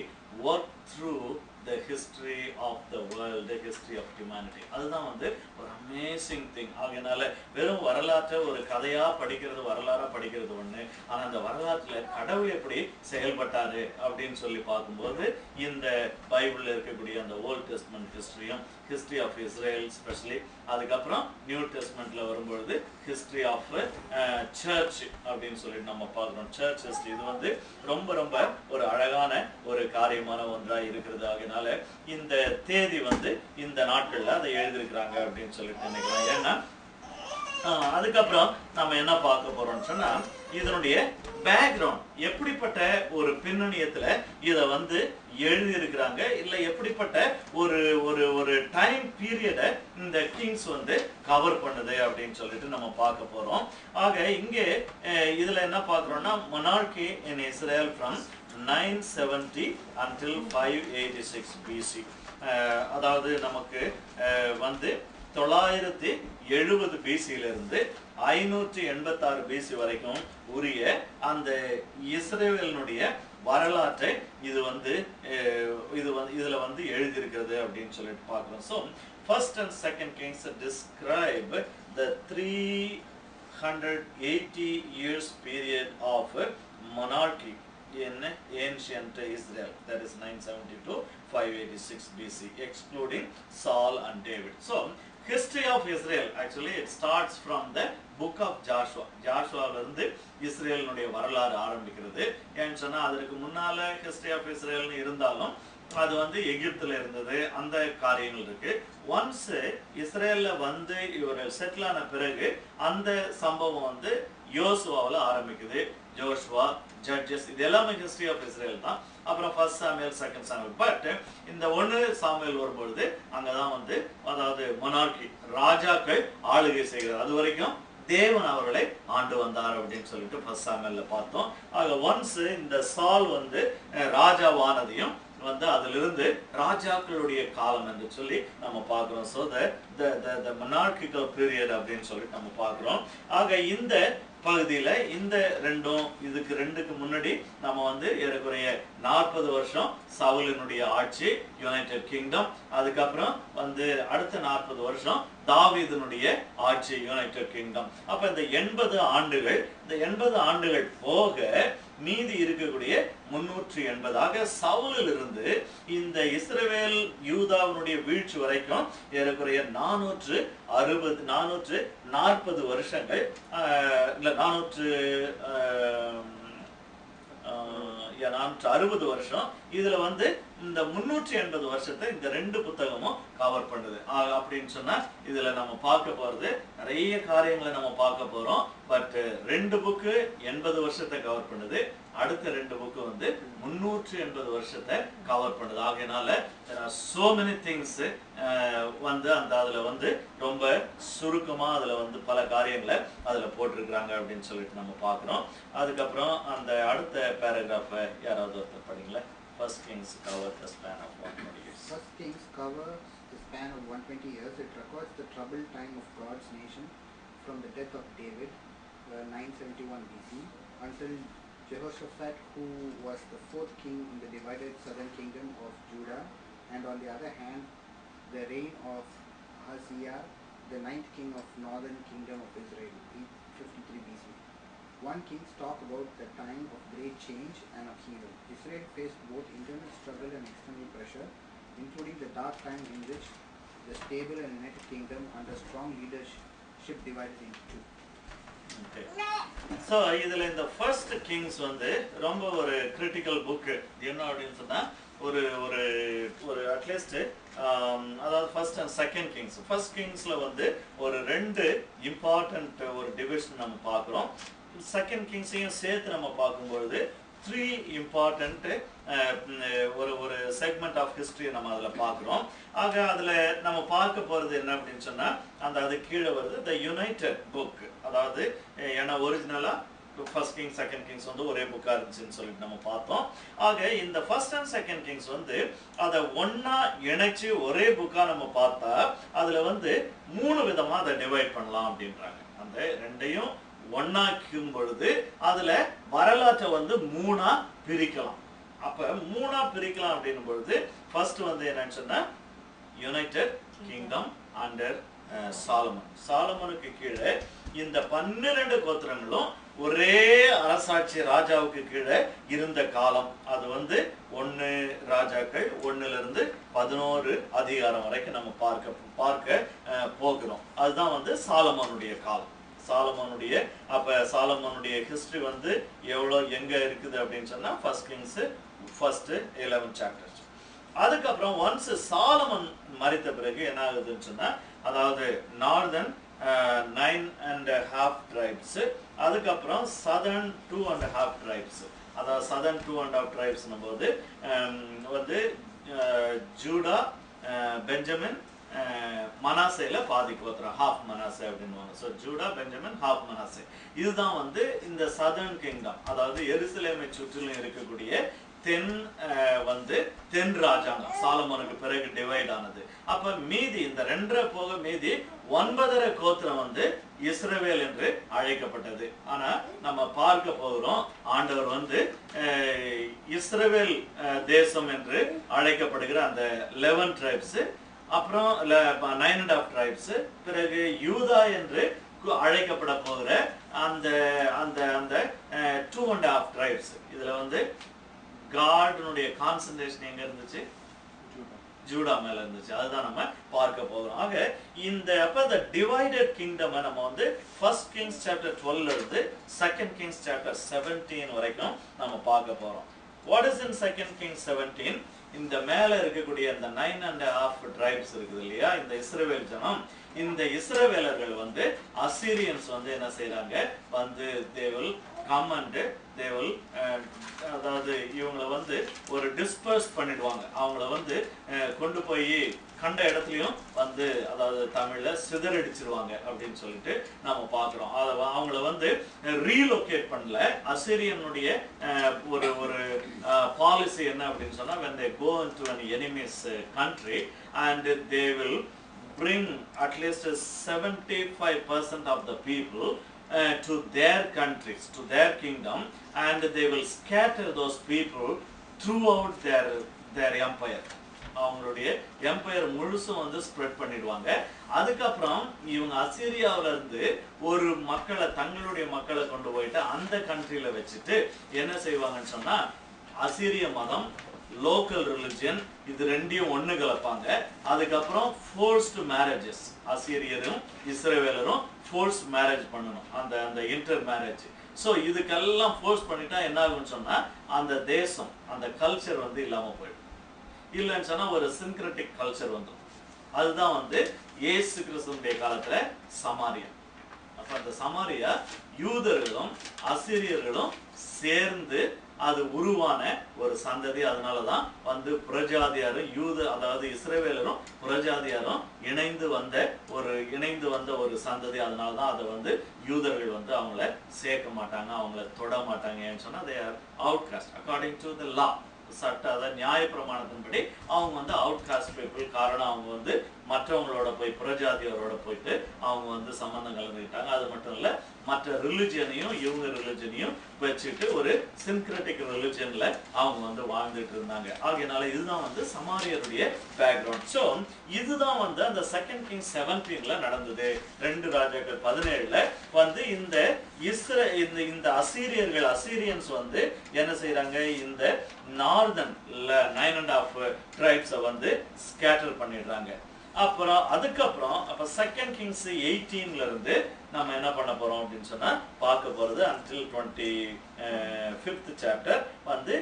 worked through the history of the world, the history of humanity. அதுதான் வந்து ஒரு அமேசிங் திங். அதனால வெறும் வரலாற்றை ஒரு கதையா படிக்கிறது, வரலாறா படிக்கிறது ஒண்ணு, ஆனா அந்த வரலாற்றுல கடவுள் எப்படி செயல்பட்டாரு அப்படின்னு சொல்லி பார்க்கும்போது இந்த பைபிள்ல இருக்கக்கூடிய அந்த ஓல்ட் டெஸ்ட்மெண்ட் ஹிஸ்டரியும், ஹிஸ்டரி ஆஃப் இஸ்ரேல் ஸ்பெஷலி, அதுக்கப்புறம் நியூ டெஸ்ட்மெண்ட்ல வரும்பொழுது ஹிஸ்டரி ஆஃப் சர்ச் அப்படின்னு சொல்லிட்டு நம்ம பார்க்கிறோம். சர்ச் ஹிஸ்டரி இது வந்து ரொம்ப ரொம்ப ஒரு அழகான ஒரு காரியமான ஒன்றா இருக்கிறது. ஆகினால இந்த தேதி வந்து இந்த நாட்கள்ல அதை எழுதியிருக்கிறாங்க அப்படின்னு சொல்லிட்டு நினைக்கிறேன். ஏன்னா அதுக்கப்புறம் நம்ம என்ன பார்க்க போறோம்னு சொன்னா இதனுடைய பேக்ரவுண்ட் எப்படிப்பட்ட ஒரு பின்னணியத்துல இத வந்து எழுதி இருக்கிறாங்க, இல்ல எப்படிப்பட்ட ஒரு ஒரு ஒரு டைம் பீரியட இந்த கிங்ஸ் வந்து கவர் பண்ணுது அப்படின்னு சொல்லிட்டு நம்ம பார்க்க போறோம். ஆக இங்கே இதுல என்ன பார்க்கிறோம்னா monarchy in Israel from 970 until 586 BC. அதாவது நமக்கு வந்து 970 பிசியிலிருந்து 586 பிசி வரைக்கும் உரிய அந்த இஸ்ரவேலினுடைய வரலாற்றை இது வந்து இதுல வந்து எழுதி இருக்கிறது அப்படின்னு சொல்லிட்டு பார்க்கிறோம். So first and second kings describe the 380 years period of monarchy in ancient Israel, that is 970 to 586 BC, excluding Saul and David. So history of Israel, actually it starts from the book of Joshua. ஜாஷுவால இருந்து இஸ்ரேலினுடைய வரலாறு ஆரம்பிக்கிறது. ஏன்னு சொன்னா அதற்கு முன்னால history of Israel இருந்தாலும் அது வந்து எகிப்துல இருந்தது, அந்த காரியங்கள் இருக்கு. ஒன்ஸ் இஸ்ரேல்ல வந்து இவர்கள் செட்டில் ஆன பிறகு அந்த சம்பவம் வந்து யோசுவாவில் ஆரம்பிக்குது. ஜோஷுவா, ஜட்ஜஸ், இது எல்லாமே ஹிஸ்டரி ஆஃப் இஸ்ரேல் தான். அப்புறம் first Samuel, second Samuel. But இந்த 1 சாமுவேல் வரும்பொழுது அங்கதான் வந்து அதாவது மொனார்கி, ராஜாக்கள் ஆளுகை செய்கிறார். அது வரைக்கும் தேவன் அவர்களை ஆண்டு வந்தார் அப்படின்னு சொல்லிட்டு ஃபர்ஸ்ட் சாமுவேல்ல பார்த்தோம். ஆக ஒன்ஸ் இந்த சால் வந்து ராஜாவானதையும் வந்து அதிலிருந்து ராஜாக்களுடைய காலம் என்று சொல்லி நம்ம பார்க்கிறோம். ஸோ த மொனார்கிக்கல் பீரியட் அப்படின்னு சொல்லிட்டு நம்ம பார்க்கிறோம். ஆக இந்த பகுதியில இந்த ரெண்டுக்கு முன்னாடி நம்ம வந்து ஏறக்குறைய 40 வருஷம் சவுலினுடைய ஆட்சி, யுனைடெட் கிங்டம். அதுக்கப்புறம் வந்து அடுத்த 40 வருஷம் தாவீதினுடைய ஆட்சி, யுனைடெட் கிங்டம். அப்ப இந்த 80 ஆண்டுகள், இந்த 80 ஆண்டுகள் போக மீதி இருக்கக்கூடிய 380 ஆக சவுலில் இருந்து இந்த இஸ்ரவேல் யூதாவினுடைய வீழ்ச்சி வரைக்கும் ஏறக்குறைய 440 வருஷங்கள், இல்ல 460 வருஷம். இதுல வந்து இந்த 380 வருஷத்தை இந்த 2 புத்தகமும் கவர் பண்ணுது. அப்படின்னு சொன்னா இதுல நம்ம பார்க்க போறது நிறைய காரியங்களை நம்ம பார்க்க போறோம். பட் 2 புக்கு 80 வருஷத்தை கவர் பண்ணுது, அடுத்த 2 புக்கு வந்து 380 வருஷத்தை கவர் பண்ணுது. ஆகையினால so many things வந்து அந்த அதுல வந்து ரொம்ப சுருக்கமா அதுல வந்து பல காரியங்களை அதுல போட்டிருக்கிறாங்க அப்படின்னு சொல்லிட்டு நம்ம பார்க்கிறோம். அதுக்கப்புறம் அந்த அடுத்த பேராகிராஃபை யாராவது ஒருத்தர் படிங்களா? First Kings cover the span of 120 years. First Kings covers the span of 120 years. It records the troubled time of God's nation from the death of David, 971 BC, until Jehoshaphat, who was the 4th king in the divided southern kingdom of Judah, and on the other hand, the reign of Ahaziah, the 9th king of northern kingdom of Israel, 853 BC. 1 Kings talk about the time of great change and upheaval. Israel faced both internal struggle and external pressure, including the dark time in which the stable and united kingdom under strong leadership divided into 2. Okay. So இதுல இந்த ஃபர்ஸ்ட் கிங்ஸ் வந்து ரொம்ப ஒரு கிரிட்டிக்கல் புக். என்ன அப்படின்னு சொன்னா ஒரு ஒரு ஒரு அட்லீஸ்ட் அதாவது first and second kings. First கிங்ஸ்ல வந்து ஒரு 2 இம்பார்ட்டன்ட் ஒரு டிவிஷன் நம்ம பார்க்கிறோம். செகண்ட் கிங்ஸையும் சேர்த்து நம்ம பார்க்கும்பொழுது 3 இம்பார்ட்டன்ட் ஒரு ஒரு செக்மெண்ட் ஆஃப் ஹிஸ்டரி நம்ம அதுல பார்க்கிறோம். ஆக அதுல நம்ம பார்க்க போறது என்ன அப்படின்னு சொன்னா அந்த அது கீழே வருது த யுனைடெட் புக். அதாவது ஏன்னா ஒரிஜினலா ஃபர்ஸ்ட் கிங்ஸ் செகண்ட் கிங்ஸ் வந்து ஒரே புக்கா இருந்துச்சுன்னு சொல்லிட்டு நம்ம பார்த்தோம். ஆக இந்த ஃபர்ஸ்ட் அண்ட் செகண்ட் கிங்ஸ் வந்து அதை ஒன்னா இணைச்சு ஒரே புக்கா நம்ம பார்த்தா அதுல வந்து 3 விதமா அதை டிவைட் பண்ணலாம் அப்படின்றாங்க. அந்த 2ஐயும் ஒன்னாக்கும் பொழுது அதுல வரலாற்றை வந்து 3ஆ பிரிக்கலாம். அப்ப 3ஆ பிரிக்கலாம் அப்படின்னும் பொழுது ஃபர்ஸ்ட் வந்து என்னன்னு சொன்னா யுனைடெட் கிங்டம் அண்டர் சாலமன். சாலமனுக்கு கீழே இந்த 12 கோத்திரங்களும் ஒரே அரசாட்சி ராஜாவுக்கு கீழே இருந்த காலம். அது வந்து 1 ராஜாக்கள் 1லிருந்து 11 அதிகாரம் வரைக்கும் நம்ம பார்க்க போகிறோம். அதுதான் வந்து சாலமனுடைய காலம். சாலமனுடைய அப்ப சாலமனுடைய ஹிஸ்டரி வந்து எவ்வளவு எங்க இருக்குது அப்படின்னு சொன்னா ஃபர்ஸ்ட் கிங்ஸ் ஃபர்ஸ்ட் 11 சாப்டர்ஸ். அதுக்கப்புறம் ஒன்ஸ் சாலமன் மரித்த பிறகு என்ன ஆகுதுன்னு சொன்னா அதாவது நார்தன் 9.5 tribes. அதுக்கப்புறம் southern 2.5 tribes. அதாவது southern 2.5 tribes போது வந்து ஜூடா, பெஞ்சமின், மனாசேல பாதி கோத்திரம், half மனாசே அப்படின்னுவாங்க. So Judah, Benjamin, half Manasseh. இதுதான் வந்து இந்த சதர்ன் கிங்டம், அதாவது எருசலேமை சுற்றிலும் இருக்கக்கூடிய தென் ராஜாங்கம் சாலமோனுக்கு பிறகு டிவைட் ஆனது. அப்ப மீதி இந்த 2 போக மீதி 9 கோத்திரம் வந்து இஸ்ரவேல் என்று அழைக்கப்பட்டது. ஆனா நம்ம பார்க்க போகிறோம், ஆண்டவர் வந்து இஸ்ரவேல் தேசம் என்று அழைக்கப்படுகிற அந்த 11 ட்ரைப்ஸ், அப்புறம் 9.5 ட்ரைப்ஸ், பிறகு யூதா என்று அழைக்கப்பட போகிற அந்த அந்த அந்த 2.5 ட்ரைப்ஸ். இதுல வந்து காட்னுடைய கான்சன்ட்ரேஷன் எங்க இருந்துச்சு? ஜூடா மேல இருந்துச்சு. அதுதான் நம்ம பார்க்க போகிறோம். ஆக இந்த அப்ப the divided kingdom நம்ம வந்து 1 Kings chapter 12 இருந்து 2 Kings chapter 17 வரைக்கும் நம்ம பார்க்க போறோம். What is in 2 Kings 17? இந்த மேல இருக்கக்கூடிய இந்த 9.5 tribes இருக்குது இல்லையா, இந்த இஸ்ரவேல் ஜனம், இந்த இஸ்ரவேலர்கள் வந்து அசிரியன்ஸ் வந்து என்ன செய்யறாங்க, வந்து they will come and they will அதாவது இவங்களை வந்து ஒரு டிஸ்பர்ஸ் பண்ணிடுவாங்க. அவங்கள வந்து கொண்டு போய் கண்ட இடத்துலயும் வந்து அதாவது தமிழ்ல சிதறடிச்சிருவாங்க அப்படின்னு சொல்லிட்டு நாம பாக்குறோம். அவங்கள வந்து ரீலோகேட் பண்ணல. அசிரியனுடைய ஒரு ஒரு பாலிசி என்ன அப்படின்னு சொன்னா, when they go into an enemy's country and they will bring at least 75% of the people to their countries, to their kingdom, and they will scatter those people throughout their empire. அவங்களுடைய எம்பையர் முழுசும் வந்து ஸ்ப்ரெட் பண்ணிடுவாங்க. அதுக்கப்புறம் இவங்க அசீரியாவில இருந்து ஒரு மக்களை, தங்களுடைய மக்களை கொண்டு போயிட்டு அந்த கண்ட்ரியில வச்சுட்டு என்ன செய்வாங்கன்னு சொன்னா, அசீரிய மதம், லோக்கல் ரிலிஜன், இது ரெண்டையும் ஒண்ணு கலப்பாங்க. அதுக்கப்புறம் ஃபோர்ஸ்டு மேரேஜஸ், அசீரியரும் இஸ்ரவேலரும் ஃபோர்ஸ் மேரேஜ் பண்ணணும், அந்த அந்த இன்டர் மேரேஜ். ஸோ இதுக்கெல்லாம் ஃபோர்ஸ் பண்ணிட்டா என்ன ஆகும்னு சொன்னா, அந்த தேசம், அந்த கல்ச்சர் வந்து இல்லாம போயிடும். இல்லைன்னு சொன்னா ஒரு சின்க்ரெட்டிக் கல்ச்சர் வந்துடும். அதுதான் வந்து இயேசு கிறிஸ்துவினுடைய காலத்துல சமாரியா. அப்ப அந்த சமாரியா யூதர்களும் அசீரியர்களும் சேர்ந்து அது உருவான ஒரு சந்ததி. அதனாலதான் வந்து புறஜாதியாரும் அதாவது இஸ்ரவேலரும் புறஜாதியாரும் இணைந்து வந்த ஒரு சந்ததி. அதனாலதான் அதை வந்து யூதர்கள் வந்து அவங்கள சேர்க்க மாட்டாங்க, அவங்கள தொட மாட்டாங்க. ஏன்னு சொன்னா they are outcast according to the law. சட்ட, அதாவது நியாய பிரமாணத்தின்படி அவங்க வந்து அவுட்காஸ்ட் பீப்புள். காரணம் அவங்க வந்து மற்றவங்களோட போய் புறஜாதியரோட போயிட்டு அவங்க வந்து சம்பந்தம் கலந்துக்கிட்டாங்க. அது மட்டும் இல்ல, மற்ற ரிலிஜனையும் இவங்க ரிலிஜனையும் வச்சுட்டு ஒரு சின்க்ரெட்டிக் ரிலிஜன்ல அவங்க வந்து வாழ்ந்துட்டு இருந்தாங்க. ஆகையினால இதுதான் வந்து சமாரியருடைய பேக்ரவுண்ட். ஸோ இதுதான் வந்து அந்த 2 Kings 17 நடந்தது. 2 ராஜாக்கள் 17 வந்து இந்த இந்த அசீரியன்ஸ் வந்து என்ன செய்யறாங்க, இந்த நார்தன் 9.5 ட்ரைப்ஸை வந்து ஸ்கேட்டர் பண்ணிடுறாங்க. அப்புறம் அதுக்கப்புறம் அப்ப 2 Kings 18 இருந்து நம்ம என்ன பண்ண போறோம் அப்படின்னு சொன்னா, பார்க்க போறது until 25th chapter வந்து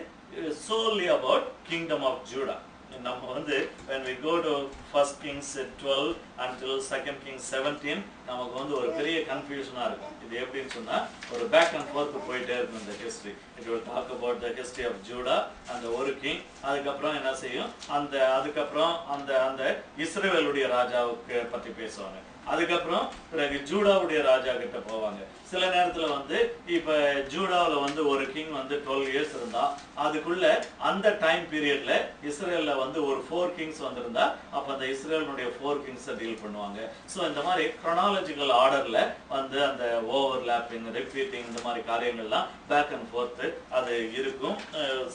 solely about kingdom of Judah. நம்ம வந்து when we go to 1 Kings 12 until 2 Kings 17 நமக்கு வந்து ஒரு பெரிய கன்ஃபியூஷனா இருக்கும். இது எப்படின்னு சொன்னா, ஒரு பேக் அண்ட் ஃபோர்த் போயிட்டே இருக்கும் இந்த history. It will talk about the history of Judah and ஒரு கிங். அதுக்கப்புறம் என்ன செய்யும், அதுக்கப்புறம் அந்த இஸ்ரவேலுடைய ராஜாவுக்கு பத்தி பேசுவாங்க. அதுக்கப்புறம் பிறகு ஜூடாவுடைய ராஜா கிட்ட போவாங்க. சில நேரத்துல வந்து இப்ப ஜூடாவில் வந்து ஒரு கிங் வந்து 12 years இருந்தா, அதுக்குள்ள அந்த டைம் பீரியட்ல இஸ்ரேல்ல வந்து ஒரு 4 kings வந்திருந்தா, அப்ப அந்த இஸ்ரேலுடைய 4 kings டீல் பண்ணுவாங்க. ஸோ இந்த மாதிரி chronological ஆர்டர்ல வந்து அந்த ஓவர்லாப்பிங், ரிப்பீட்டிங், இந்த மாதிரி காரியங்கள்லாம் பேக் அண்ட் ஃபோர்த் அது இருக்கும்.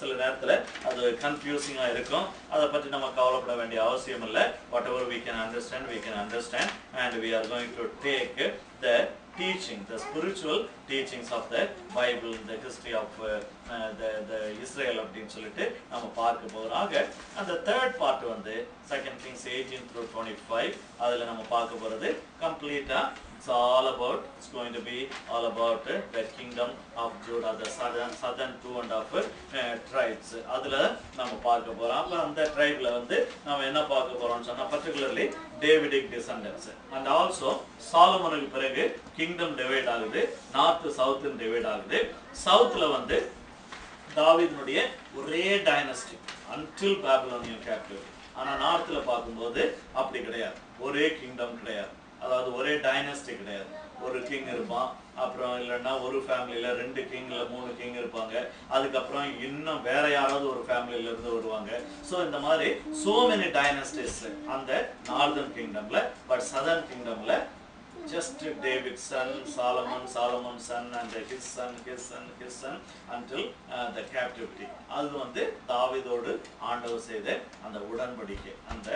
சில நேரத்துல அது கன்ஃபியூசிங்கா இருக்கும். அதை பற்றி நம்ம கவலைப்பட வேண்டிய அவசியம் இல்லை. What ever we can understand and we are going to take the teaching, the spiritual teachings of the Bible, the history of the Israel அப்படின்னு சொல்லிட்டு நம்ம பார்க்க போறாங்க. அந்த third part வந்து 2 Kings 18 through 25 அதுல நம்ம பார்க்க போறது கம்ப்ளீட்டா all about, it's going to be all about the kingdom of Judah, the southern 2.5 tribes. அதுல நம்ம பார்க்க போறோம். அப்ப அந்த tribeல வந்து நாம என்ன பார்க்க போறோம்னு சொன்னா particularly Davidic descendants, and also சாலமோனுக்கு பிறகு kingdom divide ஆகுது, north south divide ஆகுது. சவுத்ல வந்து தாவீதுனுடைய ஒரே டைனஸ்டி until Babylonian captivity. ஆனா நார்த்ல பார்க்கும்போது அப்படி கிடையாது, ஒரே கிங்டம் கிடையாது, அதாவது ஒரே டைனஸ்டி கிடையாது. ஒரு கிங் இருப்பான், அப்புறம் இல்லைன்னா ஒரு ஃபேமிலியில 2 கிங் இல்ல 3 கிங் இருப்பாங்க, அதுக்கப்புறம் இன்னும் வேற யாராவது ஒரு ஃபேமிலியில இருந்து வருவாங்க. ஸோ இந்த மாதிரி so many dynasties அந்த நார்தர்ன் கிங்டம்ல. பட் சதர்ன் கிங்டம்ல just David's son, Solomon's son, and his son until the captivity. அது வந்து தாவீதோடு ஆண்டவர் செய்த அந்த உடன்படிக்கை. அந்த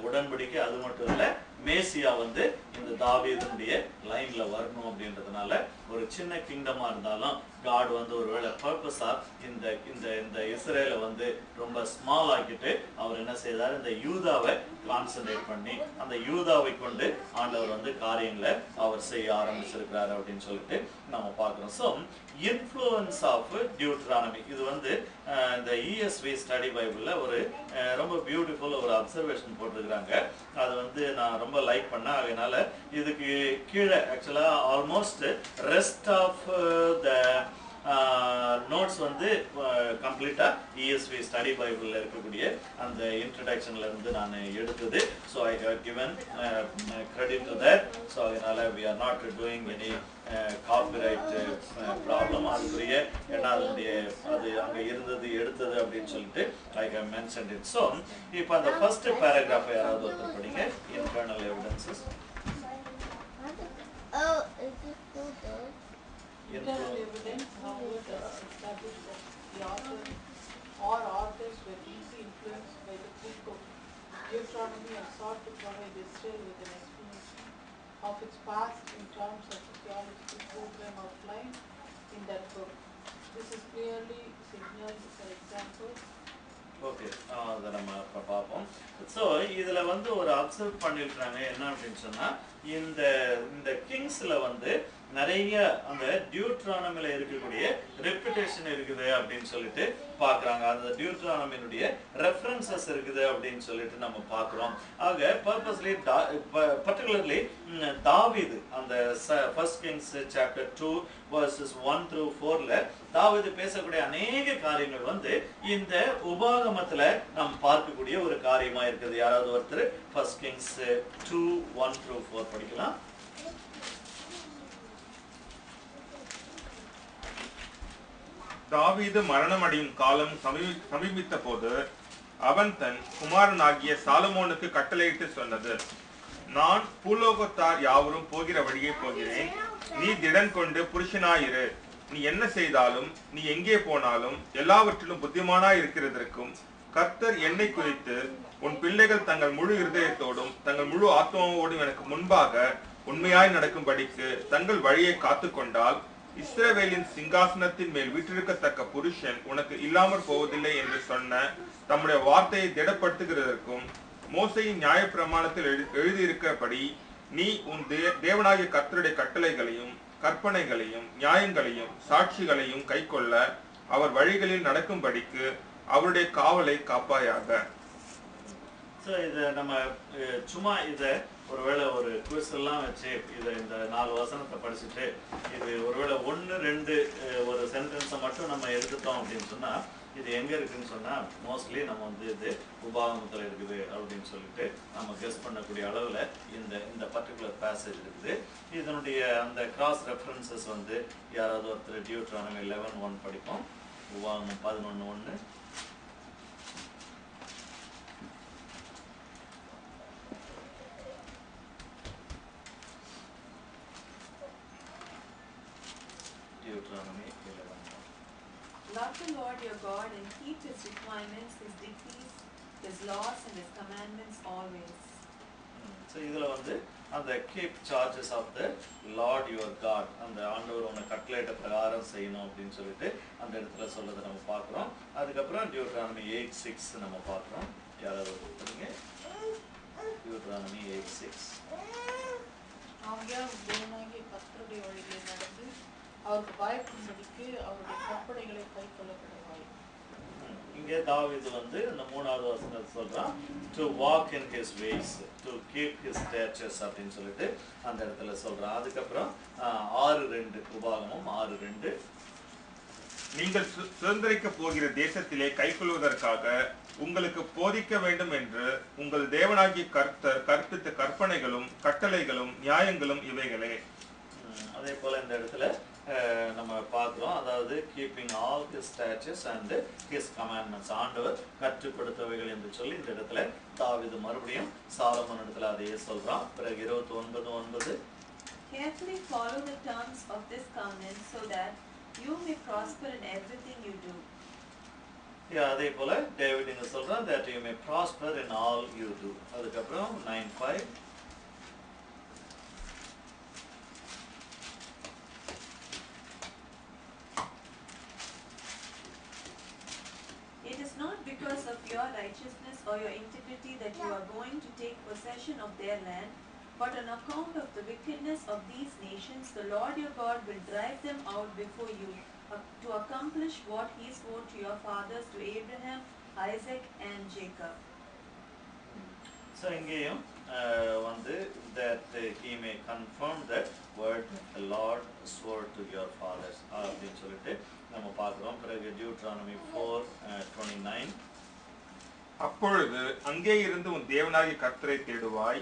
உடன்படிக்கை அது மட்டும் இல்ல, மேசியா வந்து இந்த தாவீதுடைய லைன்ல வரணும் அப்படின்றதுனால ஒரு சின்ன கிங்டமா இருந்தாலும் காட் வந்து ஒருவேளை பர்பஸா இந்த இந்த இந்த இஸ்ரேலை வந்து ரொம்ப ஸ்மால் ஆக்கிட்டு அவர் என்ன செய்தார், இந்த யூதாவை கான்சென்ட்ரேட் பண்ணி அந்த யூதாவை கொண்டு ஆண்டவர் வந்து காரியங்களை அவர் செய்ய ஆரம்பிச்சிருக்கிறாரு அப்படின்னு சொல்லிட்டு நம்ம பார்க்கிறோம். ஸோ இன்ஃப்ளூயன்ஸ் ஆஃப் டியூட்ரானமி, இது வந்து இந்த ESV ஸ்டடி பைபிள்ல ஒரு ரொம்ப பியூட்டிஃபுல் ஒரு அப்சர்வேஷன் போட்டிருக்கிறாங்க. அது வந்து நான் ரொம்ப லைக் பண்ணேன். அதனால இதுக்கு கீழே ஆக்சுவலா almost rest of the notes வந்து கம்ப்ளீட்டா ESV ஸ்டடி பைபிள்ல இருக்கக்கூடிய அந்த இன்ட்ரடக்ஷன்ல இருந்து நான் எடுத்தது. So I have given credit to that. So அதனால we are not doing any copyright problem. அதுக்குரிய ஏன்னா அதனுடைய அது அங்க இருந்தது எடுத்தது அப்படின்னு சொல்லிட்டு I have mentioned it. So இப்போ அந்த ஃபர்ஸ்ட் பேராகிராஃப் யாராவது ஒருத்தர் படிங்க. Internal evidences. Internal evidence, however, does establish that the author or authors were deeply influenced by the book of Deuteronomy and sought to provide Israel with an explanation of its past in terms of the theological program outlined in that book. This is clearly signaled, for example. Okay, அதை நம்ம இப்போ பார்ப்போம். ஸோ இதில் வந்து ஒரு அப்சர்வ் பண்ணியிருக்கிறாங்க என்ன அப்படின்னு சொன்னால், இந்த இந்த கிங்ஸில் வந்து நிறைய அந்த டியூட்ரானமில இருக்கக்கூடிய ரெப்புடேஷன் இருக்குது அப்படின்னு சொல்லிட்டு பார்க்குறாங்க. அந்த டியூட்ரானமினுடைய ரெஃபரன்சஸ் இருக்குது அப்படின்னு சொல்லிட்டு நம்ம பார்க்குறோம். ஆக பர்பஸ்லி பர்டிகுலர்லி தாவீது அந்த first Kings chapter 2 verses 1 through 4ல தாவீது பேசக்கூடிய அநேக காரியங்கள் வந்து இந்த உபாகமத்துல நாம் பார்க்கக்கூடிய ஒரு காரியமா இருக்குது. யாராவது ஒருத்தர் ஃபர்ஸ்ட் கிங்ஸ் 2 1 through 4 படிக்கலாம். தாவீது மரணமடையும் காலம் சமீபித்த போது அவன் தன் குமாரனாகிய சாலமோனுக்கு கட்டளையிட்டு சொன்னது, நான் பூலோகத்தார் யாவரும் போகிற வழியே போகிறேன், நீ திடன் கொண்டு புருஷனாயிரு, நீ என்ன செய்தாலும் நீ எங்கே போனாலும் எல்லாவற்றிலும் புத்திமானாய் இருக்கிறதற்கும் கர்த்தர் என்னை குறித்து உன் பிள்ளைகள் தங்கள் முழு இருதயத்தோடும் தங்கள் முழு ஆத்மாவோடும் எனக்கு முன்பாக உண்மையாய் நடக்கும்படிக்கு தங்கள் வழியை காத்து கொண்டால் இஸ்ரவேலின் சிங்காசனத்தின் மேல் வீற்றிருக்கத்தக்க புருஷன் உனக்கு இல்லாமற் போவதில்லை என்று சொன்ன தம்முடைய வார்த்தையை திடப்படுத்துகிறதற்கும் மோசையின் நியாய பிரமாணத்தில் எழுதியிருக்கிறபடி நீ உன் தேவனாகிய கர்த்தருடைய கட்டளைகளையும் கற்பனைகளையும் நியாயங்களையும் சாட்சிகளையும் கைக்கொள்ள அவர் வழிகளில் நடக்கும்படிக்கு அவருடைய காவலை காப்பாயாக. இதை நம்ம சும்மா இதை ஒருவேளை ஒரு குவிஸ் எல்லாம் வச்சு இதை இந்த 4 வசனத்தை படிச்சுட்டு இது ஒருவேளை 1 2 ஒரு சென்டென்ஸை மட்டும் நம்ம எடுத்துட்டோம் அப்படின்னு சொன்னா இது எங்க இருக்குன்னு சொன்னா மோஸ்ட்லி நம்ம வந்து இது உபாகமத்துல இருக்குது அப்படின்னு சொல்லிட்டு நம்ம கெஸ் பண்ணக்கூடிய அளவுல இந்த பர்டிகுலர் பேசேஜ் இருக்குது. இதனுடைய அந்த கிராஸ் ரெஃபரன்சஸ் வந்து யாராவது ஒருத்தர் டியூட்ரானமி 11:1 படிப்போம். உபாகமம் 11:1. Deuteronomy 11:1. Love the Lord your God and keep his requirements, his decrees, his laws and his commandments always. So இதுல வந்து அந்த keep charges of the Lord your God, அந்த ஆண்டவர் உன்னை கட்டளையிட்ட பிரகாரம் செய்யணும் அப்படின்னு சொல்லிட்டு அந்த இடத்துல சொல்லதை நம்ம பார்க்குறோம். அதுக்கப்புறம் Deuteronomy 8:6 நம்ம பார்க்குறோம். யாராவது சொல்லுங்க. Deuteronomy 8:6. ஆகையால் தேவனாகிய கர்த்தருடைய வழிகளை நடந்து அவருக்கு பயப்படும்படிக்கு அவருடைய கற்பனைகளை கைக்கொள்ள கடவாய். இங்கே தாவீது வந்து இந்த 3வது வசனத்தை சொல்றான், to walk in his ways, to keep his statutes அப்படின்னு சொல்லிட்டு அந்த இடத்துல சொல்றான். அதுக்கப்புறம் 6:2 உபாகமம் 6:2 நீங்கள் சுதந்திரிக்க போகிற தேசத்திலே கைக்கொள்வதற்காக உங்களுக்கு போதிக்க வேண்டும் என்று உங்கள் தேவனாகிய கர்த்தர் கற்பித்த கற்பனைகளும் கட்டளைகளும் நியாயங்களும் இவைகளே. அதே போல இந்த இடத்துல நம்ம பார்க்கிறோம், அதாவது keeping all his statutes and his commandments, ஆண்டவர் கற்றுக் என்று சொல்லி இந்த இடத்துல தாவீது மறுபடியும் சாலமோன் இடத்துல அதையே சொல்றான். பிறகு 29:9 Carefully follow the terms of this covenant so that you may prosper in everything you do. அதே போல டேவிட் இங்க சொல்றான், that you may prosper in all you do. அதுக்கப்புறம் 9:5 It is not because of your righteousness or your integrity that you are going to take possession of their land, but on account of the wickedness of these nations, the Lord your God will drive them out before you, to accomplish what he swore to your fathers, to Abraham, Isaac and Jacob. So இங்கேயும் வந்து that he may confirm that word the Lord swore to your fathers அப்படின்னு சொல்லிட்டு நம்ம பார்க்கிறோம். பிறகு Deuteronomy 4:29 அப்பொழுது அங்கே இருந்து உன் தேவனாகிய கர்த்தரை தேடுவாய்,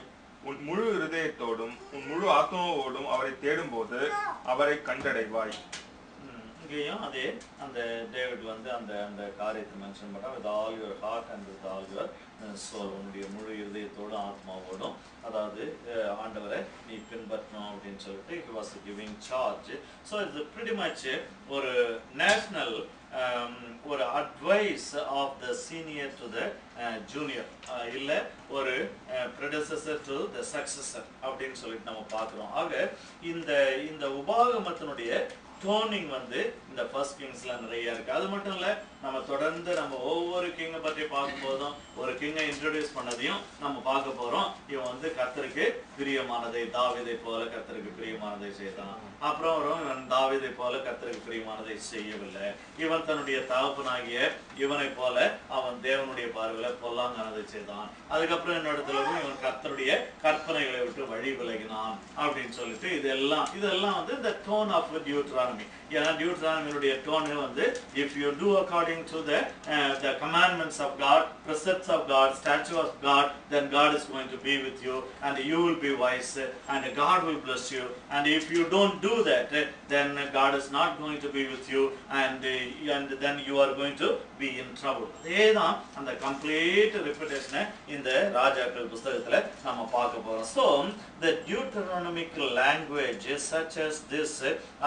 உன் முழு இருதயத்தோடும் உன் முழு ஆத்மாவோடும் அவரை தேடும்போது அவரை கண்டடைவாய். இங்கேயும் அதே அந்த டேவிட் வந்து அந்த அந்த காரியத்தை மென்ஷன் பண்ணா, with all your heart and with all your soul, உன்னுடைய முழு இருதயத்தோடு ஆத்மாவோடும், அதாவது ஆண்டவரை நீ பின்பற்றணும் அப்படின்னு சொல்லிட்டு he was giving charge. So it's pretty much ஒரு நேஷனல் ஒரு advice of the senior to the junior, இல்லை ஒரு ப்ரெடெசஸர் டு த சக்சஸர் அப்படின்னு சொல்லிட்டு நம்ம பார்க்குறோம். ஆக இந்த இந்த உபாகமத்தினுடைய டோனிங் வந்து இந்த ஃபர்ஸ்ட் கிங்ஸ்ல நிறைய இருக்கு. அது மட்டும் இல்ல, நம்ம தொடர்ந்து நம்ம ஒவ்வொரு கிங்கை பற்றி பார்க்கும் போதும் ஒரு கிங்கை இன்ட்ரோடியூஸ் பண்ணதையும் நம்ம பார்க்க போறோம். இவன் வந்து கர்த்தருக்கு பிரியமானதை தாவீதை போல கர்த்தருக்கு பிரியமானதை செய்தான். அப்புறம் இவன் தாவீதை போல கர்த்தருக்கு பிரியமானதை செய்யவில்லை. இவன் தன்னுடைய தகப்பனாகிய இவனை போல அவன் தேவனுடைய பார்வையில பொல்லாங்கானதை செய்தான். அதுக்கப்புறம் என்னிடத்துல இவன் கர்த்தருடைய கற்பனைகளை விட்டு வழி விலகினான் அப்படின்னு சொல்லிட்டு இதெல்லாம் வந்து இந்த டோன் ஆஃப் டியூட்ரானமி. ஏன்னா டியூட்ரானமியுடைய டோன் வந்து if you do according to the commandments of God, precepts of God, statutes of God, then God is going to be with you and you will be wise and God will bless you. And if you don't do that, then God is not going to be with you and then you are going to be in trouble. அதேதான் அந்த complete repetition இந்த ராஜாக்கள் புத்தகத்துல நம்ம பார்க்க போறோம். So the Deuteronomic language such as this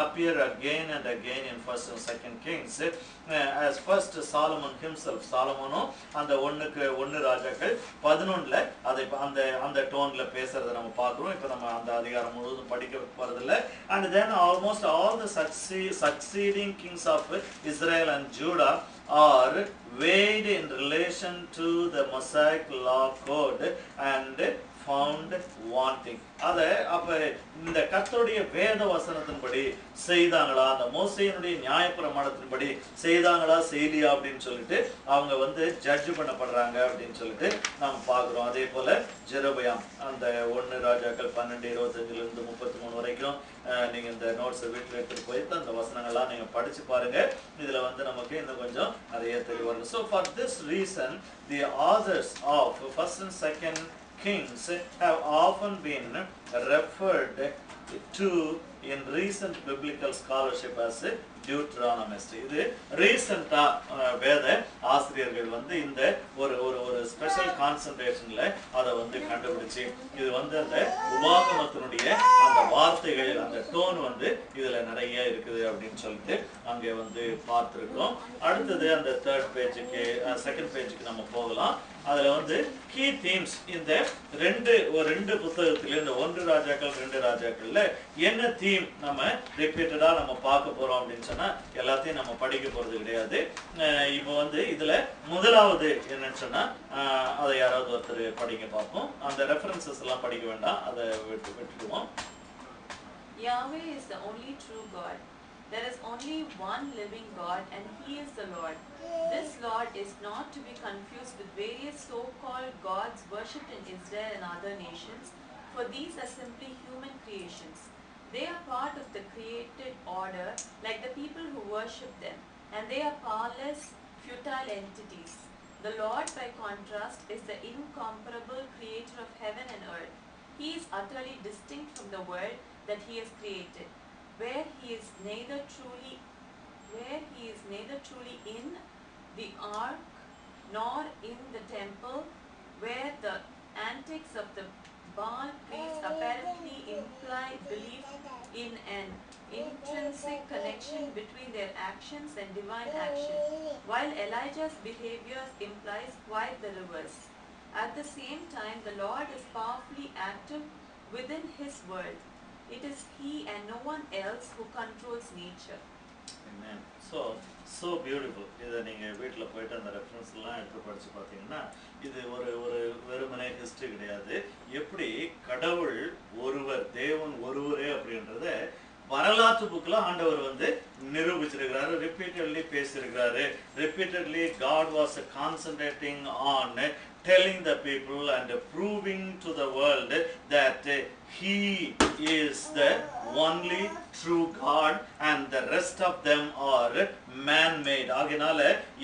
appear again and again in 1st and 2nd Kings, as first Solomon himself, சாலமோனும் அந்த 1 ராஜாக்கள் 11ல அதை அந்த டோன்ல பேசுறத நம்ம பார்க்கிறோம். இப்போ நம்ம அந்த அதிகாரம் முழுவதும் படிக்க போறதில்லை. And then almost all the succeeding kings of Israel and Judah are weighed in relation to the Mosaic law code and found wanting. அத அப்ப இந்த கர்த்தருடைய வேத வசனத்தின்படி செய்தாங்களா, அந்த மோசேயினுடைய நியாயப்பிரமாணத்தின்படி செய்தாங்களா செய்யலையா அப்படின்னு சொல்லிட்டு அவங்க வந்து ஜட்ஜ் பண்ணப்படுறாங்க அப்படின்னு சொல்லிட்டு நாம் பார்க்கிறோம். அதே போல ஜெரொபெயாம் அந்த 1 ராஜாக்கள் 12:25 33 வரைக்கும் நீங்க இந்த நோட்ஸை வீட்டில் எடுத்துட்டு போயிட்டு அந்த வசனங்கள்லாம் நீங்க படிச்சு பாருங்க. இதுல வந்து நமக்கு இன்னும் கொஞ்சம் நிறைய தெளிவு வரும். So for this reason the authors of 1st and 2nd Kings have often been referred to in recent biblical scholarship as Deuteronomist. இது ரீசெண்டா வேத ஆசிரியர்கள் வந்து இந்த ஒரு ஸ்பெஷல் கான்சென்ட்ரேஷன்ல அதை வந்து கண்டுபிடிச்சு இது வந்து அந்த உபாகமத்தினுடைய அந்த வார்த்தைகள் அந்த டோன் வந்து இதுல நிறைய இருக்குது அப்படின்னு சொல்லிட்டு அங்கே வந்து பார்த்திருக்கிறோம். அடுத்தது அந்த 3rd பேஜுக்கு 2nd பேஜுக்கு நம்ம போகலாம். அதுல வந்து கீ தீம்ஸ் இந்த ரெண்டு புத்தகத்துல இந்த 1 ராஜாக்கள் 2 ராஜாக்கள்ல என்ன தீம் நம்ம ரிப்பீட்டடா நம்ம பார்க்க போறோம் அப்படின்னு சொன்னா எல்லாத்தையும் நம்ம படிக்க போறது கிடையாது. இப்போ வந்து இதுல முதலாவது என்னன்னு சொன்னா அதை யாராவது ஒருத்தர் படிக்க பார்ப்போம். அந்த ரெஃபரன்சஸ் எல்லாம் படிக்க வேண்டாம், அதை விட்டுடுவோம். Yahweh is the only true God. There is only one living God, and He is the Lord. This Lord is not to be confused with various so-called gods worshipped in Israel and other nations, for these are simply human creations. They are part of the created order, like the people who worship them, and they are powerless, futile entities. The Lord, by contrast, is the incomparable creator of heaven and earth. He is utterly distinct from the world that He has created, where He is neither truly in the ark nor in the temple, where the antics of the Baal priests apparently imply belief in an intrinsic connection between their actions and divine action, while Elijah's behavior implies quite the reverse. At the same time, the Lord is powerfully active within His world. It is He and no one else who controls nature. Amen. So beautiful. இதை நீங்கள் வீட்டில் போயிட்டு அந்த ரெஃபரன்ஸ்லாம் எடுத்து படித்து பார்த்தீங்கன்னா இது ஒரு ஒரு வெறுமனே ஹிஸ்ட்ரி கிடையாது. எப்படி கடவுள் ஒருவர், தேவன் ஒருவரே அப்படின்றத வரலாற்று புக்கில் ஆண்டவர் வந்து நிரூபிச்சிருக்கிறாரு, ரிப்பீட்டட்லி பேசியிருக்கிறாரு. Repeatedly God was concentrating on telling the people and proving to the world that He is the only true God and the rest of them are man-made. ஆகையினால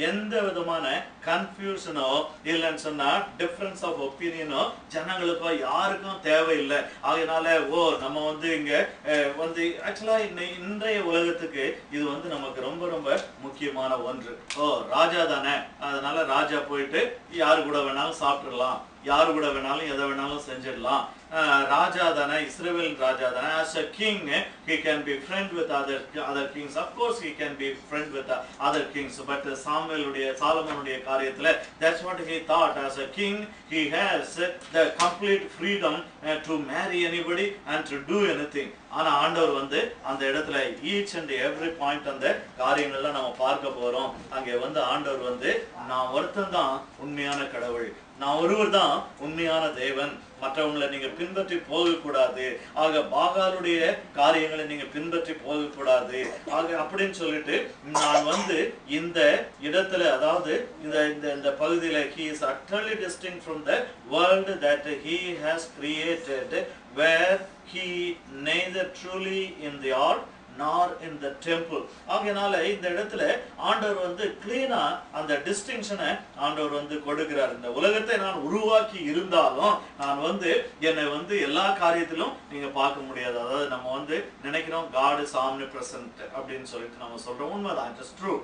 எந்த விதமான கன்ஃபியூஷனோ இல்லைன்னு சொன்னா டிஃபரன்ஸ் ஆஃப் ஒப்பீனியனோ ஜனங்களுக்கோ யாருக்கும் தேவையில்லை. ஆகையினால நம்ம வந்து இங்க வந்து ஆக்சுவலா இன்றைய உலகத்துக்கு இது வந்து நமக்கு ரொம்ப ரொம்ப முக்கியமான ஒன்று. ராஜா தானே, அதனால ராஜா போயிட்டு யாரு கூட வேணாலும் சாப்பிட்டுடலாம், யாரு கூட வேணாலும் எதை வேணாலும் செஞ்சிடலாம். ராஜா தானே, இஸ்ரவேல் ராஜா தானே. As a king, he can be friend with other kings. Of course, he can be friend with other kings. But சாலமோனுடைய காரியத்துல that's what he thought. As a king, he has the complete freedom to marry anybody and to do anything. ஆனா ஆண்டவர் வந்து அந்த இடத்துல ஈச் அண்ட் எவ்ரி பாயிண்ட் அந்த காரியங்கள்லாம் நம்ம பார்க்க போறோம். அங்கே வந்து ஆண்டவர் வந்து நான் ஒருத்தன் தான் உண்மையான கடவுள், நான் ஒருவர் தான் உண்மையான தேவன், மற்றவங்களை நீங்க பின்பற்றி போகக்கூடாது, ஆக பாகாலுடைய காரியங்களை நீங்க பின்பற்றி போகக்கூடாது, ஆக அப்படின்னு சொல்லிட்டு நான் வந்து இந்த இடத்துல, அதாவது இந்த பகுதியில he is utterly distinct from the world that he has created, where he neither truly in the ark nor in the temple. ஆகையால இந்த இடத்துல ஆண்டவர் வந்து கிளீனா அந்த டிஸ்டிங்ஷனை ஆண்டவர் வந்து கொடுக்கிறார். இந்த உலகத்தை நான் உருவாக்கி இருந்தாலும் நான் வந்து என்னை வந்து எல்லா காரியத்திலும் நீங்க பார்க்க முடியாது. அதாவது நம்ம வந்து நினைக்கிறோம் God is omnipresent அப்படின்னு சொல்லிட்டு நம்ம சொல்றோம். உண்மைதான், it is true.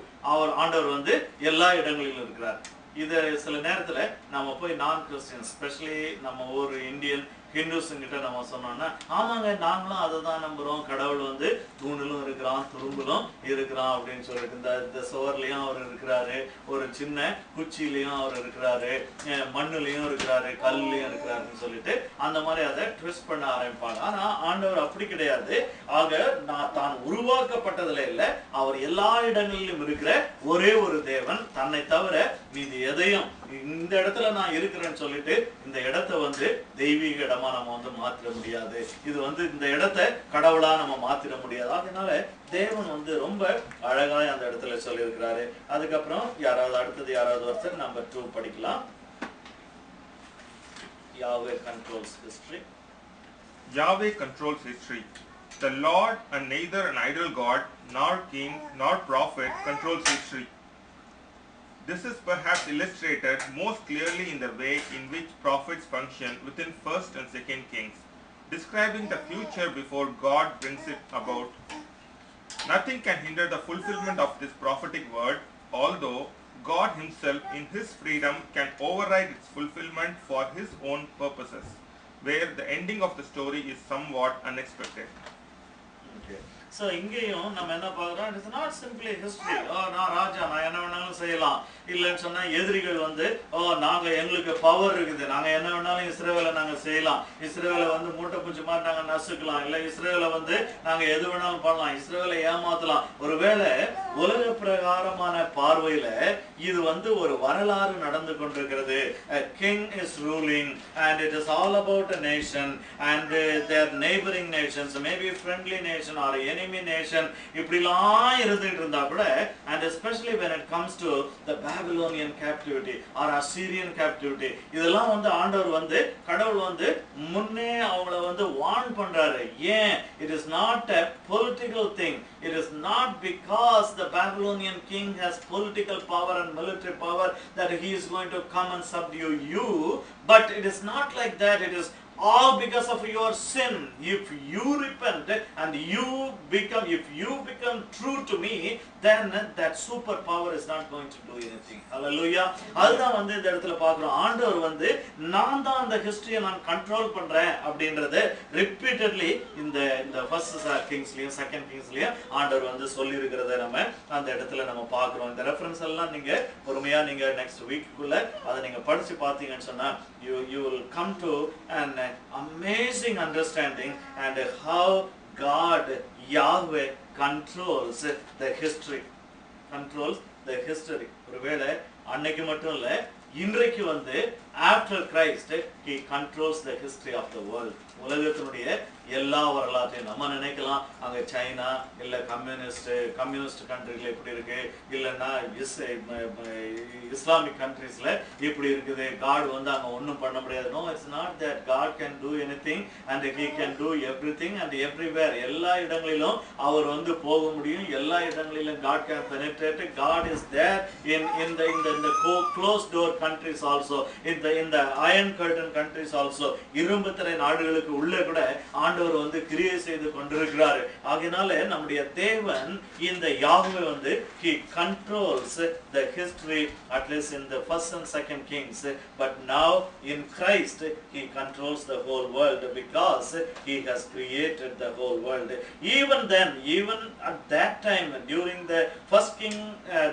ஆண்டவர் வந்து எல்லா இடங்களிலும் இருக்கிறார். இது சில நேரத்துல நம்ம போய் நான் கிறிஸ்டியன், ஸ்பெஷலி நம்ம ஒரு இந்தியன் ஹிந்துஸுங்கிட்ட நம்ம சொன்னோம்னா, ஆமாங்க நாங்களும் அதை தான் நம்புறோம், கடவுள் வந்து தூணிலும் இருக்கிறான் துரும்பிலும் இருக்கிறான் அப்படின்னு சொல்லிட்டு, இந்த சுவர்லயும் அவர் இருக்கிறாரு, ஒரு சின்ன குச்சியிலையும் அவர் இருக்கிறாரு, மண்ணுலையும் இருக்கிறாரு, கல்லையும் இருக்கிறாருன்னு சொல்லிட்டு அந்த மாதிரி அதை ட்விஸ்ட் பண்ண ஆரம்பிப்பாங்க. ஆனா ஆண்டவர் அப்படி கிடையாது. ஆக தான் உருவாக்கப்பட்டதுல இல்லை, அவர் எல்லா இடங்களிலும் இருக்கிற ஒரே ஒரு தேவன், தன்னை தவிர மீது எதையும் இந்த இடத்துல நான் இருக்கிறேன்னு சொல்லிட்டு இந்த இடத்தை வந்து தெய்வீக இடமா நம்ம வந்து மாத்திர முடியாது. இது வந்து இந்த இடத்தை கடவுளா நம்ம மாத்திர முடியாது. அதனால தேவன் வந்து ரொம்ப அழகா அந்த இடத்துல சொல்லி இருக்கிறாரு. அதுக்கப்புறம் அடுத்தது யாராவது ஒருத்தர் நம்பர் 2 படிக்கலாம். Yahweh controls history. Yahweh controls history. The Lord, and neither an idol god, nor king, nor prophet, controls history. This is perhaps illustrated most clearly in the way in which prophets function within 1st and 2nd Kings, describing the future before God brings it about. Nothing can hinder the fulfillment of this prophetic word, although God himself in his freedom can override its fulfillment for his own purposes, where the ending of the story is somewhat unexpected. Okay. So இங்கேயும் நம்ம என்ன பார்க்குறோம், இட்ஸ் நாட் சிம்பிளி ஹிஸ்ட்ரி. நான் ராஜா, நான் என்ன வேணாலும் செய்யலாம். இல்லைன்னு சொன்னா எதிரிகள் வந்து நாங்க எங்களுக்கு பவர் இருக்குது, நாங்க என்ன வேணாலும் இஸ்ரவேலை நாங்க செய்யலாம், இஸ்ரவேலை வந்து மூட்டை பூச்சி மாதிரி நாங்க நசுக்கலாம், இல்ல இஸ்ரவேலை வந்து நாங்க எது வேணாலும் பண்ணலாம், இஸ்ரவேலை ஏமாத்தலாம். ஒருவேளை உலக பிரகாரமான பார்வையில இது வந்து ஒரு வரலாறு நடந்து கொண்டிருக்கிறது. A king is ruling and it is all about a nation and their neighboring nations, maybe friendly nation or enemy nation, இப்படிலாம் இருந்துட்டு இருந்தா கூட, and especially when it comes to the Babylonian captivity or Assyrian captivity, இதெல்லாம் வந்து ஆண்டவர் வந்து கடவுள் வந்து முன்னே அவங்கள வந்து வார்ன் பண்றாரு. ஏன்? It is not a political thing. It is not because the Babylonian king has political power and military power that he is going to come and subdue you, but it is not like that. It is all because of your sin. If you repent and if you become true to me, then that superpower is not going to do anything. Hallelujah. அதுதான் வந்து இந்த இடத்துல பார்க்கிறோம். ஆண்டவர் வந்து நான் தான் அந்த ஹிஸ்டரியை நான் கண்ட்ரோல் பண்றேன் அப்படின்றது ரிப்பீட்டட்லி இந்த ஃபர்ஸ்ட் கிங்ஸ்லயும் செகண்ட் கிங்ஸ்லயும் ஆண்டவர் வந்து சொல்லி இருக்கிறத நம்ம அந்த இடத்துல நம்ம பார்க்கிறோம். இந்த ரெஃபரன்ஸ் எல்லாம் நீங்க பொறுமையா நீங்க நெக்ஸ்ட் வீக்குள்ள அதை நீங்க படிச்சு பார்த்தீங்கன்னு சொன்னா you will come to an amazing understanding and how God, Yahweh, controls the history. ஒருவேளை அன்னைக்கு மட்டும் இல்ல, இன்றைக்கு வந்து after Christ he controls the history of the world. உலகத்தினுடைய எல்லா வரலாற்றையும் நம்ம நினைக்கலாம் அங்க சைனா இல்ல கம்யூனிஸ்ட் கண்ட்ரில இப்படி இருக்கு, இல்லைன்னா இஸ்லாமிக் கண்ட்ரீஸ்ல இப்படி இருக்குது, காட் வந்து அங்க ஒன்றும் பண்ண முடியாது. No, it's not that God can do anything and he can do everything and everywhere. எல்லா இடங்களிலும் அவர் வந்து போக முடியும், எல்லா இடங்களிலும் God can penetrate. God is there in the closed door countries also, in the iron curtain countries also. இரும்பு திரை நாடுகளுக்கு உள்ளே கூட ஆண்டவர் வந்து கிரியை செய்து கொண்டிருக்கிறார். ஆகையினால நம்முடைய தேவன் இந்த யாஹ்வே வந்து he controls the history, at least in the first and second kings, but now in Christ he controls the whole world because he has created the whole world. Even then, even at that time, during the first king,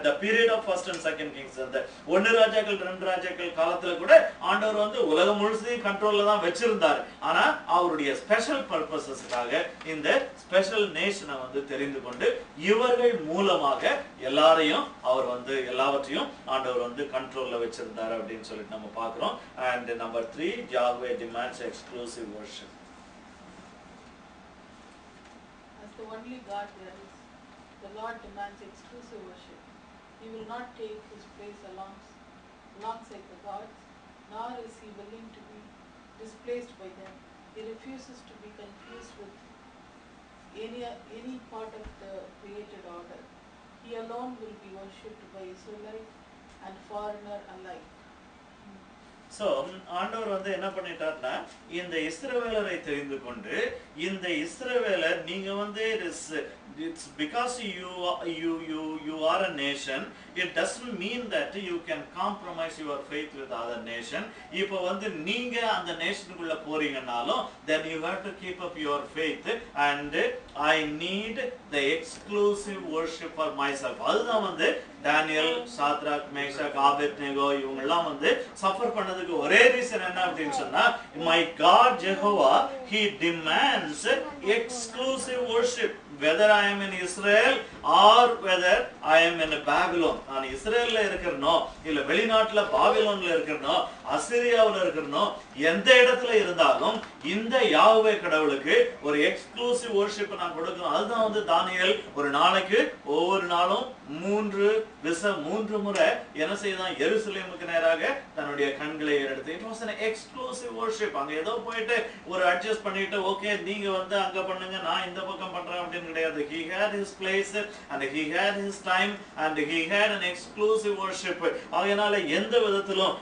the period of first and second kings, அந்த ஒன்னு ராஜாக்கள் ரெண்டு ராஜாக்கள் காலத்துல கூட ஆண்டவர் வந்து உலகம் முழுசையும் கண்ட்ரோல்ல தான் வச்சிருந்தார். ஆனா அவருடைய ஸ்பெஷல் பர்பஸஸ்க்காக இந்த ஸ்பெஷல் நேஷனை வந்து தெரிந்து கொண்டு இவர்கள் மூலமாக எல்லாரையும் அவர் வந்து எல்லாவற்றையும் ஆண்டவர் வந்து கண்ட்ரோல்ல வச்சிருந்தார் அப்படின்னு சொல்லிட்டு நம்ம பார்க்கிறோம். And number 3, Yahweh demands exclusive worship. As the only God there is, the Lord demands exclusive worship. He will not take his place alongside the gods, nor is he willing to be displaced by them. He refuses to be confused with any part of the created order. He alone will be worshipped by Israelite and foreigner alike. So ஆண்டவர் வந்து என்ன பண்ணிட்டார்னா இந்த இஸ்ரவேலரை தெரிந்து கொண்டு இந்த இஸ்ரவேலர் நீங்க வந்து it's because you are a nation, it doesn't mean that you can compromise your faith with other nation. இப்போ வந்து நீங்க அந்த நேஷனுக்குள்ள போறீங்கனாலும் then you have to keep up your faith and I need the exclusive worship for myself. அதுதான் வந்து டானியல், சாத்ராக், மேஷாக், ஆபேத்நேகோ இவங்க எல்லாம் வந்து சஃபர் பண்ணதுக்கு ஒரே ரீசன் என்ன அப்படின்னு சொன்னா, my God Jehovah, he demands exclusive worship whether I am in Israel or whether I am in Babylon. நான் இஸ்ரேல்ல இருக்கறனோ இல்ல வெளிநாட்டுல பாபிலோன்ல இருக்கறனோ அசிரியாவுல இருக்கறனோ எந்த இடத்துல இருந்தாலும் இந்த யாஹ்வே கடவுளுக்கு ஒரு எக்ஸ்க்ளூசிவ் worship நான் கொடுக்கணும். அதுதான் வந்து தானியேல் ஒரு நாளைக்கு ஒவ்வொரு நாளும் 3 முறை என்ன செய்தான், எருசலேமுக்கு நேராக தன்னுடைய கண்களை ஏறெடுத்து. It was an exclusive worship. அங்க ஏதோ போயிட்டு ஒரு அட்ஜஸ்ட் பண்ணிட்டு ஓகே நீங்க வந்து அங்க பண்ணுங்க நான் இந்த பக்கம் பண்றேன் அப்படின்னு கிடையாது. He had his place and he had his time and he had an exclusive worship. அதனால எந்த விதத்திலும்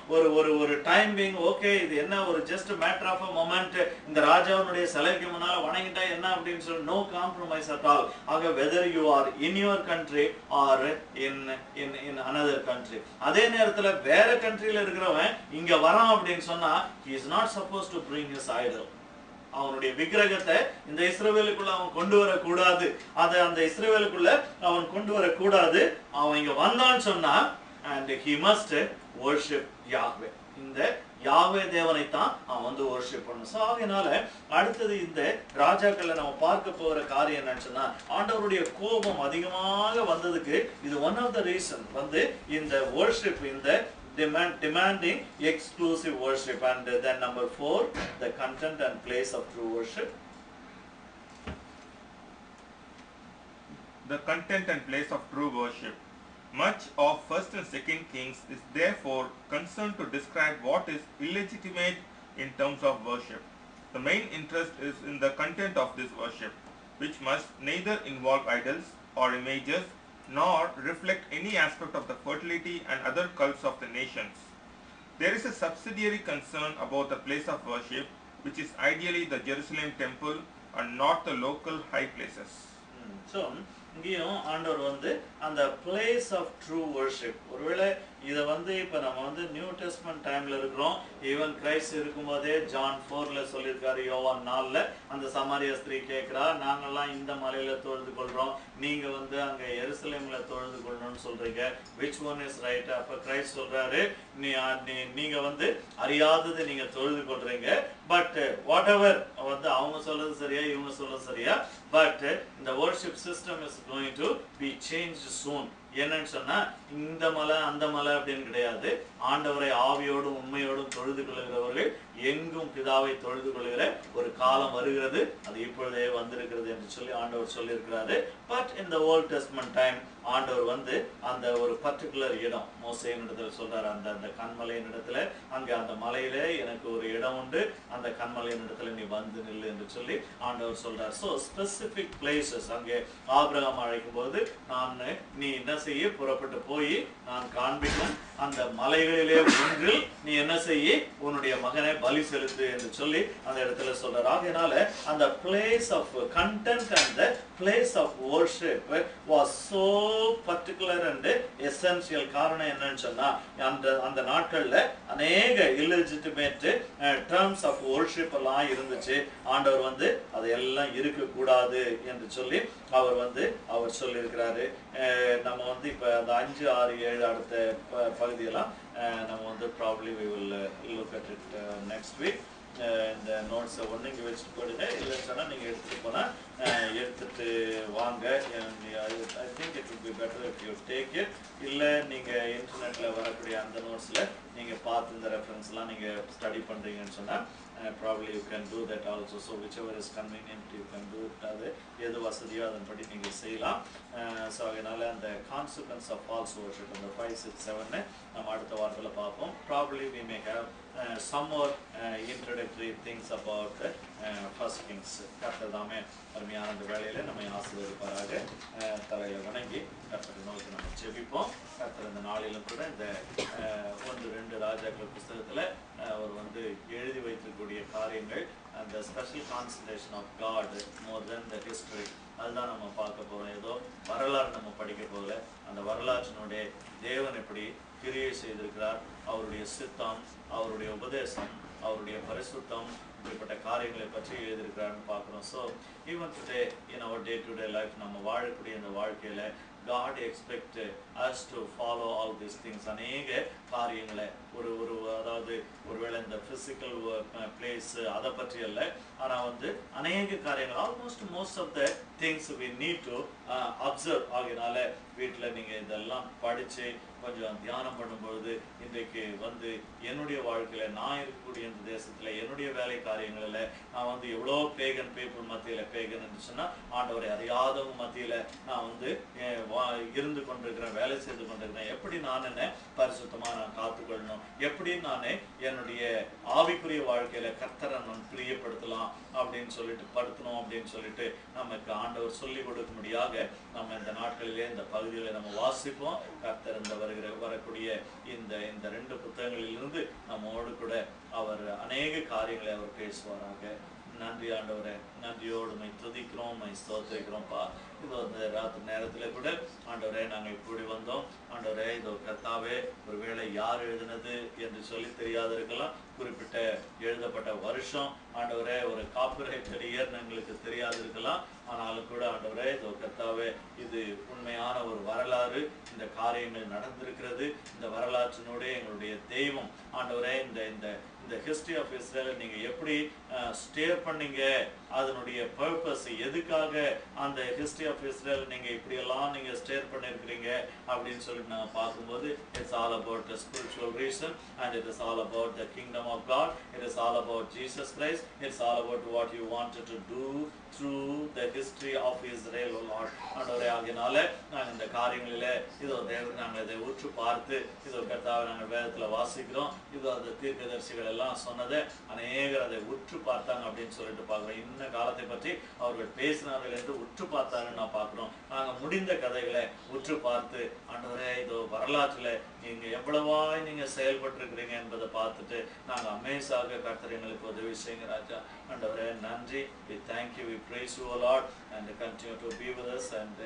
ஒரு டைம் பீயிங் ஓகே இது என்ன ஒரு just matter of a moment, இந்த ராஜாவுடைய சிலைக்கு முன்னால வணங்கிட்டா என்ன அப்படின்னு சொல்லி no compromise at all. ஆக whether you are in your country or in another country, அதே நேரத்துல வேற கண்ட்ரில இருக்கிறவன் இங்க வரான் அப்படின்னு சொன்னா he is not supposed to bring his idol. அவனுடைய விக்கிரகத்தை இந்த இஸ்ரவேலுக்குள்ள அவன் கொண்டு வரக்கூடாது. அதை அந்த இஸ்ரவேலுக்குள்ள அவன் கொண்டு வரக்கூடாது. அவன் இங்க வந்தான்னு சொன்னா and he must worship Yahweh. இந்த யாவே தேவனை தான் அவன் வந்து worship பண்ணணும். ஸோ ஆகையினால அடுத்தது இந்த ராஜாக்களை நம்ம பார்க்க போகிற காரியம் என்னன்னு சொன்னா, ஆண்டவருடைய கோபம் அதிகமாக வந்ததுக்கு இது ஒன் ஆஃப் த ரீசன் வந்து இந்த worship, இந்த demanding exclusive worship. And then number 4, the content and place of true worship. The content and place of true worship. Much of 1st and 2nd Kings is therefore concerned to describe what is illegitimate in terms of worship. The main interest is in the content of this worship, which must neither involve idols or images nor reflect any aspect of the fertility and other cults of the nations. There is a subsidiary concern about the place of worship, which is ideally the Jerusalem temple and not the local high places. So இங்கேயும் ஆண்டவர் வந்து அந்த பிளேஸ் ஆஃப் ட்ரூ வர்ஷிப், ஒருவேளை இதை வந்து இப்போ நம்ம வந்து நியூ டெஸ்ட்மென்ட் டைம்ல இருக்கிறோம். ஈவன் கிரைஸ்ட் இருக்கும்போதே ஜான் 4ல சொல்லியிருக்காரு, யோவான் 4ல அந்த சமாரிய ஸ்திரீ கேட்கிறா, நாங்கெல்லாம் இந்த மலையில தொழுது கொள்றோம், நீங்க வந்து அங்க எருசலேம்ல தொழுது கொள்ளணும்னு சொல்றீங்க, விச் ஒன் இஸ் ரைட்? அப்ப கிரைஸ்ட் சொல்றாரு, நீங்க வந்து அறியாதது நீங்க தொழுது கொள்றீங்க, பட் வாட் எவர் வந்து அவங்க சொல்றது சரியா இவங்க சொல்றது சரியா, பட் இந்த worship system is going to be change soon. என்னன்னு சொன்னா இந்த மலை அந்த மலை அப்படின்னு கிடையாது. ஆண்டவரை ஆவியோடும் உண்மையோடும் தொழுது கொள்கிறவர்கள் எங்கும் பிதாவை தொழுது கொள்கிற ஒரு காலம் வருகிறது, அது இப்பொழுதே வந்திருக்கிறது என்று சொல்லி ஆண்டவர் சொல்லியிருக்கிறாரு. பட் இந்த ஓல்ட் டெஸ்ட்மென்ட் டைம் ஆண்டவர் வந்து அந்த ஒரு பர்டிகுலர் இடம் மோசேயின் இடத்துல சொல்றாரு, அந்த கண்மலையின் இடத்துல, அங்க அந்த மலையில எனக்கு ஒரு இடம் உண்டு, அந்த கண்மலையின் இடத்துல நீ வந்து நில்லு என்று சொல்லி ஆண்டவர் சொல்றார். ஸோ ஸ்பெசிபிக் பிளேசஸ் அங்கே ஆபிரகாம் அழைக்கும் போது, நீ என்ன செய்ய, புறப்பட்டு போய் நான் காண்பிக்கும் அந்த மலைகளிலே ஒன்றில் நீ என்ன செய்ய, உன்னுடைய மகனை பலி செலுத்து என்று சொல்லி அந்த இடத்துல சொல்றார். ஆகையினால அந்த place of content and the place of worship was so particular and essential. காரணம் என்னன்னு சொன்னா, அந்த நாட்கள்ல அநேக இல்லெஜிட்டிமேட் டர்ம்ஸ் ஆஃப் வர்ஷிப் எல்லாம் இருந்துச்சு. ஆண்டவர் வந்து அதெல்லாம் இருக்க கூடாது என்று சொல்லி அவர் சொல்லியிருக்கிறாரு. நம்ம வந்து இப்ப அந்த 5, 6, 7 அடுத்த பகுதியெல்லாம் நம்ம வந்து probably we will look at it next week. இந்த நோட்ஸ் ஒன்று இங்கே வச்சுட்டு போயிடுங்க, இல்லைன்னு சொன்னால் நீங்கள் எடுத்துகிட்டு போனால் எடுத்துகிட்டு வாங்க. I think it will be better if you take it. இல்லை நீங்கள் இன்டர்நெட்டில் வரக்கூடிய அந்த நோட்ஸில் நீங்கள் பார்த்து இந்த ரெஃபரன்ஸ்லாம் நீங்கள் ஸ்டடி பண்ணுறீங்கன்னு சொன்னால் probably you can do that also. So whichever is convenient you can do it. அது எது வசதியோ அதன்படி நீங்கள் செய்யலாம். ஸோ அதனால் அந்த கான்சிக்வன்ஸ் ஆஃப் ஃபால்ஸ் வர்ஷிப் அந்த 5, 6, 7 நம்ம அடுத்த வாரத்தில் பார்ப்போம். Probably we may have some more introductory things about First Kings. கர்த்தர் தாமே அருமையான அந்த வேலையில் நம்மை ஆசீர்வதிப்பாராக. தலையில் வணங்கி கர்த்தரை நோக்கி நம்ம ஜெபிப்போம். கர்த்தர் இந்த நாளிலும் கூட இந்த 1-2 ராஜாக்கள் புஸ்தகத்தில் அவர் வந்து எழுதி வைத்திருக்கக்கூடிய காரியங்கள், அந்த special concentration of God more than the history, அதுதான் நம்ம பார்க்க போகிறோம். ஏதோ வரலாறு நம்ம படிக்க போகல, அந்த வரலாற்றினுடைய தேவன் எப்படி கிரியை செய்திருக்கிறார், அவருடைய சித்தம், அவருடைய உபதேசம், அவருடைய பரிசுத்தம், இப்படிப்பட்ட காரியங்களை பற்றி எழுதியிருக்கிறாருன்னு பார்க்குறோம். So even today in our day to day life நம்ம வாழக்கூடிய இந்த வாழ்க்கையில் God expect us to follow all these things. அநேக காரியங்களை அதாவது ஒருவேளை இந்த ஃபிசிக்கல் பிளேஸ் அதை பற்றி அல்ல, ஆனால் வந்து அநேக காரியங்கள் almost most of the things we need to observe. ஆகினால வீட்டில் நீங்கள் இதெல்லாம் படித்து கொஞ்சம் தியானம் பண்ணும்பொழுது இன்றைக்கு வந்து என்னுடைய வாழ்க்கையில் நான் இருக்கக்கூடிய இந்த தேசத்தில் என்னுடைய வேலை காரியங்களில் நான் வந்து எவ்வளோ பேகன் பீப்புள் மத்தியில், பேகன் என்று சொன்னால் ஆண்டவரை அறியாதவங்க மத்தியில் நான் வந்து இருந்து கொண்டிருக்கிறேன், வேலை செய்து கொண்டிருக்கிறேன். எப்படி நான் என்ன பரிசுத்தமாக நான் காத்துக்கொள்ளணும், எப்படி நான் என்னுடைய ஆவிக்குரிய வாழ்க்கையில் கர்த்தரை நான் பிரியப்படுத்தலாம் அப்படின்னு சொல்லிட்டு படுத்தணும் அப்படின்னு சொல்லிட்டு நமக்கு ஆண்டவர் சொல்லிக் கொடுக்கும்படியாக நம்ம இந்த நாட்களிலே இந்த பகுதியில் நம்ம வாசிப்போம். கர்த்தர் இந்த வரக்கூடிய இந்த 2 புத்தகங்களிலிருந்து நம்மோடு கூட அவர் அநேக காரியங்களை அவர் பேசுவாராக. நன்றி ஆண்டவரே, நன்றியோடு மை துதிக்கிறோம், மை ஸ்தோத்திரிக்கிறோம்ப்பா. இது அந்த ராத்திரி நேரத்தில் கூட ஆண்டவரே நாங்கள் இப்படி வந்தோம். ஆண்டவரே இதோ கர்த்தாவே, ஒருவேளை யார் எழுதினது என்று சொல்லி தெரியாத இருக்கலாம், குறிப்பிட்ட எழுதப்பட்ட வருஷம் ஆண்டவரே ஒரு காப்பிரைட் இயர் எங்களுக்கு தெரியாது இருக்கலாம். ஆனாலும் கூட ஆண்டவரே இதோ கர்த்தாவே இது உண்மையான ஒரு வரலாறு. இந்த காரியங்கள் நடந்திருக்கிறது. இந்த வரலாற்றினுடைய எங்களுடைய தெய்வம் ஆண்டவரே இந்த இந்த இந்த ஹிஸ்டரி ஆஃப் இஸ்ரேல் நீங்க எப்படி ஸ்டேர் பண்ணீங்க, அதனுடைய பர்பஸ் எதுக்காக அந்த ஹிஸ்டரி ஆஃப் இஸ்ரேல் நீங்க இப்படியெல்லாம் நீங்க ஸ்டேர் பண்ணிருக்கிறீங்க அப்படின்னு சொல்லிட்டு நாங்கள் பார்க்கும்போது it's all about the spiritual reason and it is all about the kingdom of God. It is all about Jesus Christ. It's all about what you wanted to do through the history of Israel, O Lord. ஆண்டவரே ஆகினால நாங்கள் இந்த காரியங்களிலே இதோ தேவன் நாங்கள் இதை உற்று பார்த்து இதோ கர்த்தாவை நாங்கள் வேதத்தில் வாசிக்கிறோம். இதோ அந்த தீர்க்கதரிசிகள் எல்லாம் சொன்னதை அநேகர் அதை உற்று பார்த்தாங்க அப்படின்னு சொல்லிட்டு பார்க்குறோம். இந்த காலத்தை பற்றி அவர்கள் பேசினார்கள் என்று உற்று பார்த்தாருன்னு நான் பார்க்குறோம். நாங்கள் முடிந்த கதைகளை உற்று பார்த்து ஆண்டவரே இதோ வரலாற்றில் நீங்க எவ்வளவாய் நீங்க செயல்பட்டிருக்கிறீங்க என்பதை பார்த்துட்டு நாங்கள் அமேஸாக கர்த்தர் எங்களுக்கு உதவி செய்யுங்க ராஜா. ஆண்டவரே நன்றி. We thank you, we praise you, O Lord, and continue to be with us and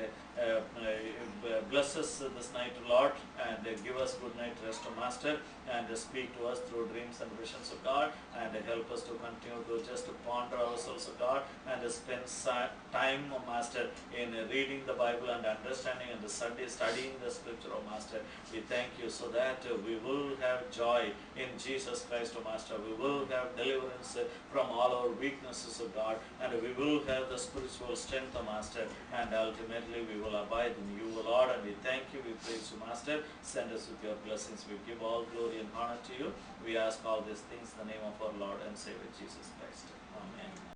bless us this night, Lord, and give us good night rest, O Master, and speak to us through dreams and visions of God, and help us to continue to just ponder ourselves, O God, and spend time, O Master, in reading the Bible and understanding and studying the Scripture, O Master. We thank you so that we will have joy in Jesus Christ, O Master. We will have deliverance from all our weaknesses, O God, and we will have the spiritual strength, O Master, and ultimately we will abide in you, O Lord, and we thank you, we praise you, Master. Send us with your blessings. We give all glory and honor to you. We ask all these things in the name of our Lord and Savior Jesus Christ. Amen.